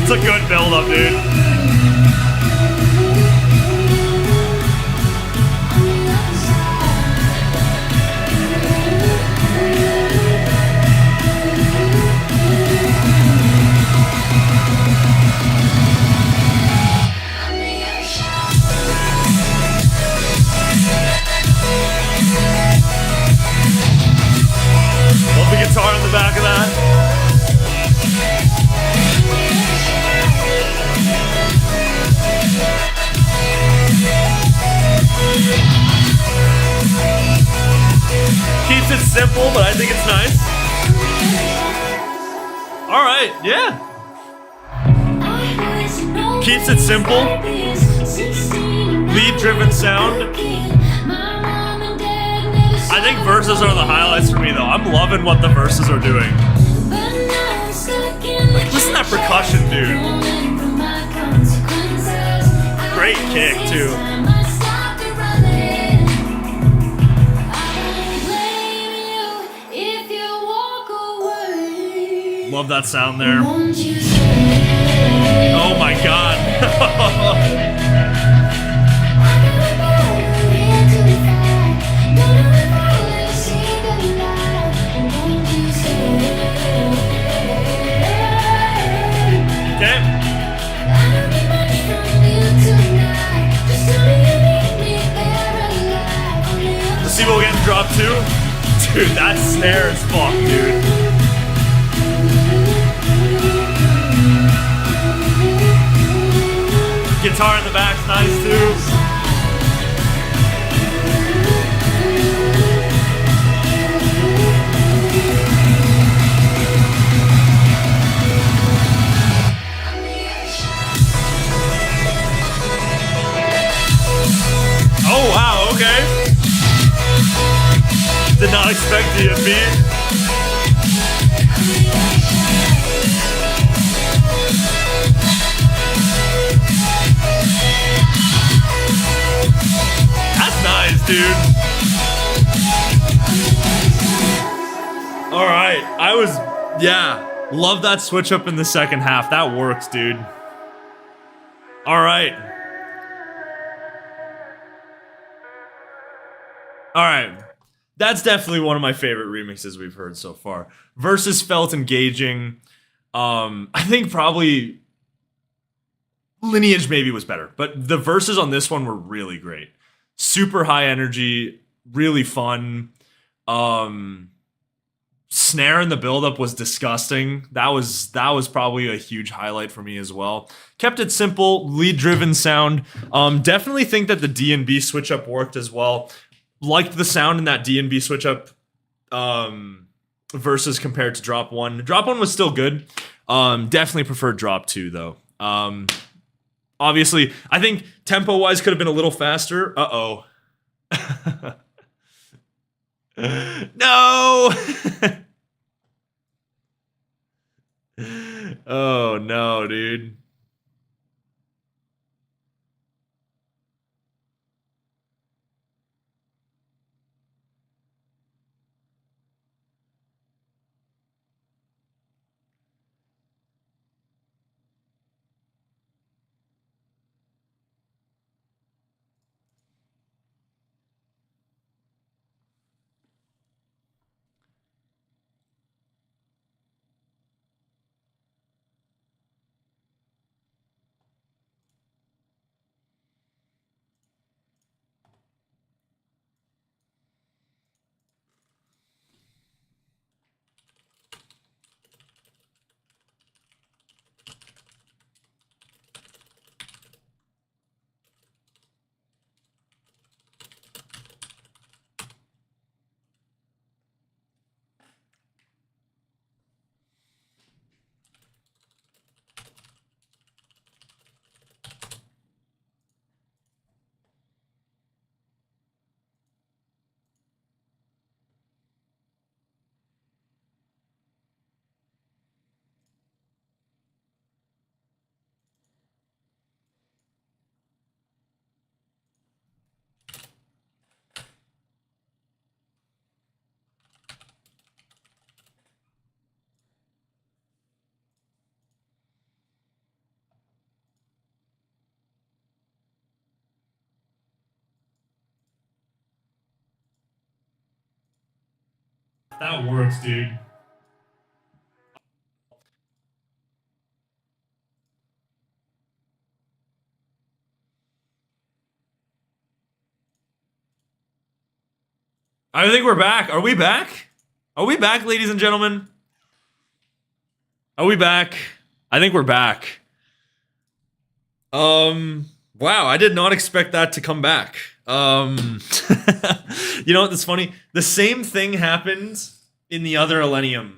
Speaker 4: It's a good build up, dude. Love the guitar in the back of that. Keeps it simple, but I think it's nice. Alright, yeah. Keeps it simple. Lead-driven sound. I think verses are the highlights for me, though. I'm loving what the verses are doing. Like, listen to that percussion, dude. Great kick, too. Love that sound there. Oh my god. Okay. Let's see what we get in drop 2. Dude, that snare is fuck, dude. Guitar in the back's nice too. Oh wow, okay. Did not expect DFB. Nice, dude. All right, yeah, love that switch up in the second half. That works, dude. All right. All right. That's definitely one of my favorite remixes we've heard so far. Verses felt engaging. I think probably Lineage maybe was better, but the verses on this one were really great. Super high energy, really fun. Snare snare in the buildup was disgusting. That was probably a huge highlight for me as well. Kept it simple, lead-driven sound. Definitely think that the D&B switch-up worked as well. Liked the sound in that D&B switch-up versus compared to Drop 1. Drop 1 was still good. Definitely preferred Drop 2, though. Obviously, I think tempo-wise could have been a little faster. Uh-oh. No! Oh, no, dude. That works, dude. I think we're back. Are we back? Are we back, ladies and gentlemen? Are we back? I think we're back. Wow, I did not expect that to come back. You know what, that's funny? The same thing happened in the other ILLENIUM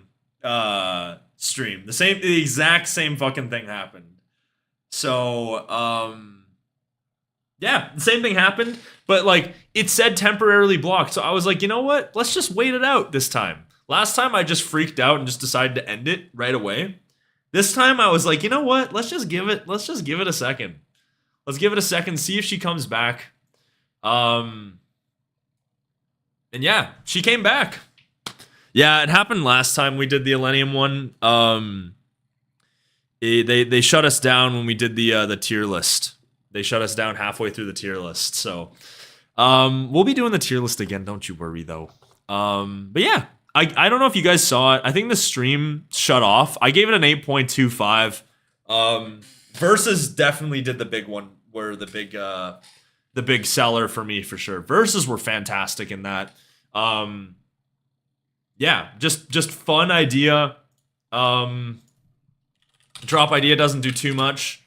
Speaker 4: stream. The exact same fucking thing happened. So, yeah, the same thing happened, but like it said temporarily blocked. So I was like, you know what? Let's just wait it out this time. Last time I just freaked out and just decided to end it right away. This time I was like, you know what? Let's just give it a second. Let's give it a second, see if she comes back. And yeah, she came back. Yeah, it happened last time we did the ILLENIUM one. They shut us down when we did the tier list. They shut us down halfway through the tier list. So we'll be doing the tier list again, don't you worry though. But yeah, I don't know if you guys saw it. I think the stream shut off. I gave it an 8.25. Versus definitely did the big one, were the big seller for me for sure. Versus were fantastic in that. Yeah, just fun idea. Drop idea doesn't do too much.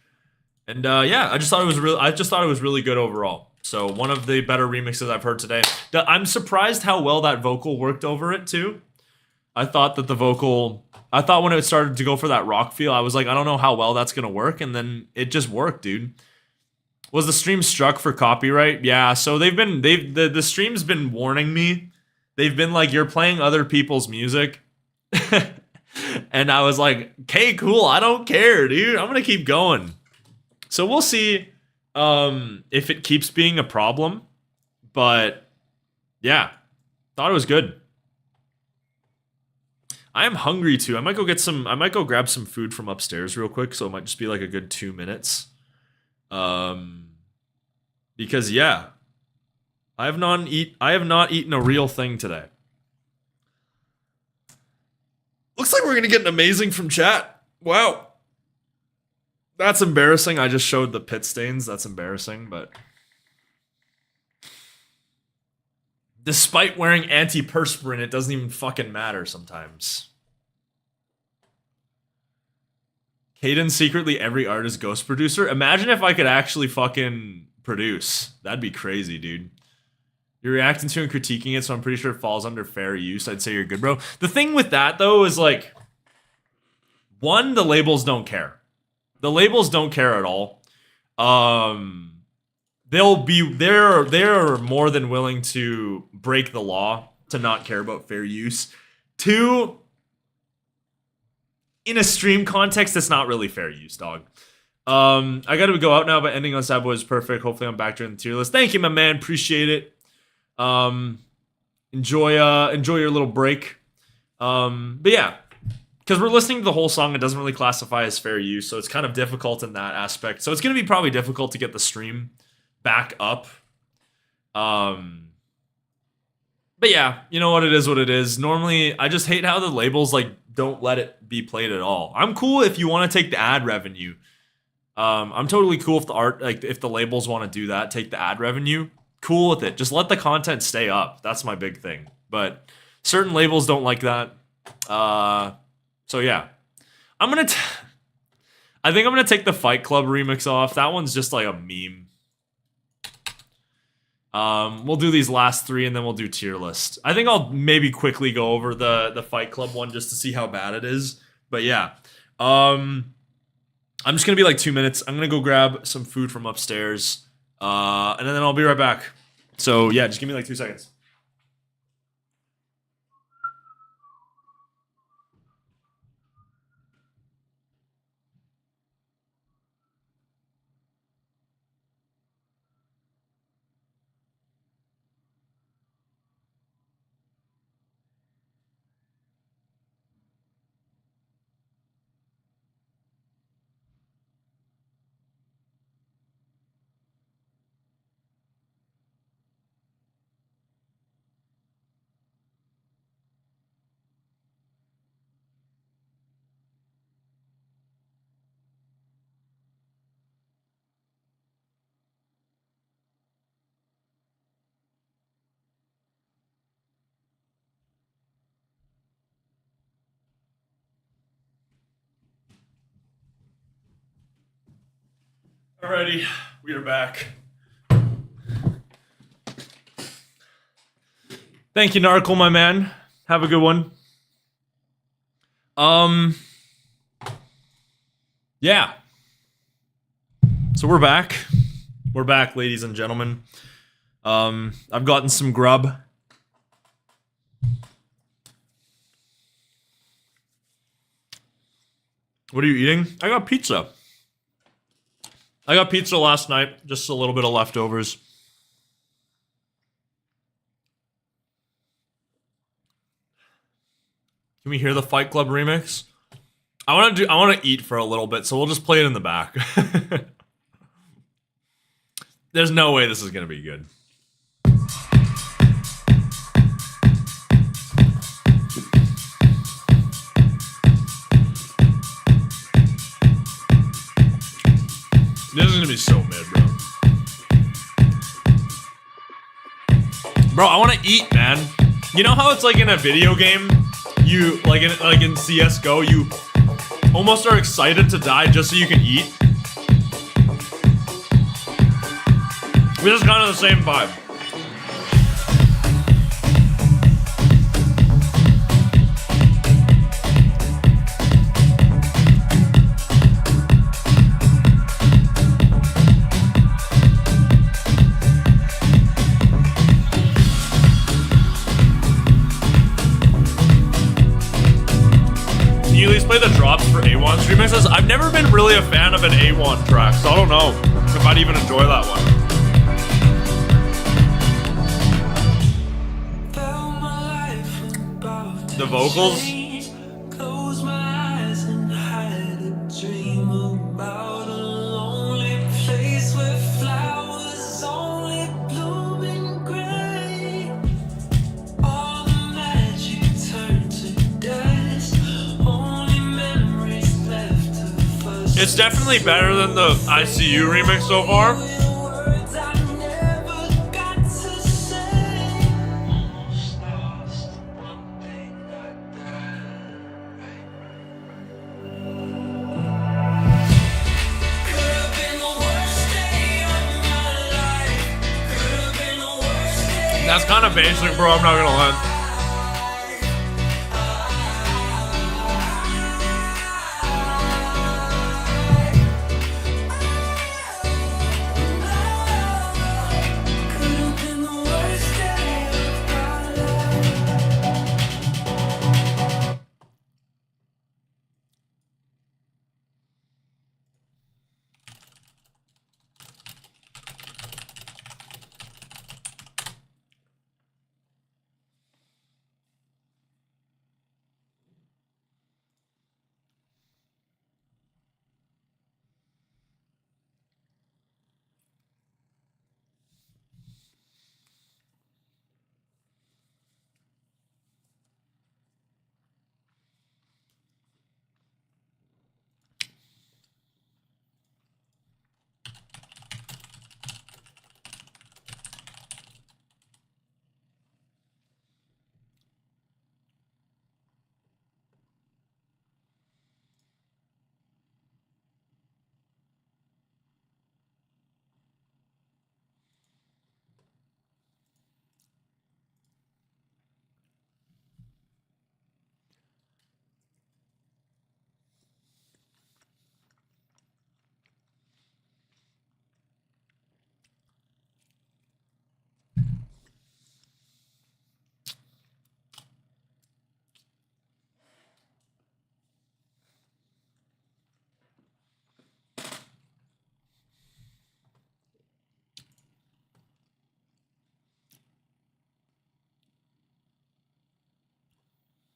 Speaker 4: And yeah, I just thought it was really good overall. So one of the better remixes I've heard today. I'm surprised how well that vocal worked over it too. I thought when it started to go for that rock feel, I was like, I don't know how well that's gonna work, and then it just worked, dude. Was the stream struck for copyright? Yeah, so the stream's been warning me. They've been like, you're playing other people's music. And I was like, okay, cool, I don't care, dude. I'm gonna keep going. So we'll see if it keeps being a problem. But yeah, thought it was good. I am hungry too. I might go grab some food from upstairs real quick, so it might just be like a good 2 minutes. Because yeah, I have not eaten a real thing today. Looks like we're gonna get an amazing from chat. Wow. That's embarrassing. I just showed the pit stains. That's embarrassing, but Despite wearing antiperspirant, it doesn't even fucking matter sometimes. Caden secretly every artist ghost producer. Imagine if I could actually fucking produce. That'd be crazy, dude. You're reacting to and critiquing it, so I'm pretty sure it falls under fair use. I'd say you're good, bro. The thing with that, though, is like, one, the labels don't care. The labels don't care at all. They're more than willing to break the law to not care about fair use. Two, in a stream context, that's not really fair use, dog. I gotta go out now, but ending on Sad Boy is perfect. Hopefully I'm back during the tier list. Thank you, my man. Appreciate it. Enjoy your little break. But yeah, because we're listening to the whole song, it doesn't really classify as fair use, so it's kind of difficult in that aspect. So it's gonna be probably difficult to get the stream back up. But yeah, you know what it is. Normally, I just hate how the labels like don't let it be played at all. I'm cool if you want to take the ad revenue. I'm totally cool if if the labels want to do that, take the ad revenue. Cool with it. Just let the content stay up. That's my big thing. But certain labels don't like that. So yeah, I think I'm gonna take the Fight Club remix off. That one's just like a meme. We'll do these last three and then we'll do tier list. I think I'll maybe quickly go over the Fight Club one just to see how bad it is. But yeah, I'm just gonna be like 2 minutes. I'm gonna go grab some food from upstairs, and then I'll be right back. So yeah, just give me like 2 seconds. Alrighty, we are back. Thank you, Nurko, my man. Have a good one. Yeah. So we're back. We're back, ladies and gentlemen. I've gotten some grub. What are you eating? I got pizza. I got pizza last night, just a little bit of leftovers. Can we hear the Fight Club remix? I want to eat for a little bit, so we'll just play it in the back. There's no way this is going to be good. This is gonna be so mid, bro. Bro, I want to eat, man. You know how it's like in a video game, you like in CS:GO, you almost are excited to die just so you can eat. This is kind of the same vibe. Can you at least play the drops for A1's remixes? I've never been really a fan of an A1 track, so I don't know if I'd even enjoy that one. The vocals?
Speaker 3: Close my eyes and hide a dream about a lonely place where flowers only bloom in gray. All the magic turned to dust, only memories left of us.
Speaker 4: It's definitely better than the ICU remix so far.
Speaker 3: Words I never got to say.
Speaker 4: That's kind of basic, bro. I'm not gonna lie.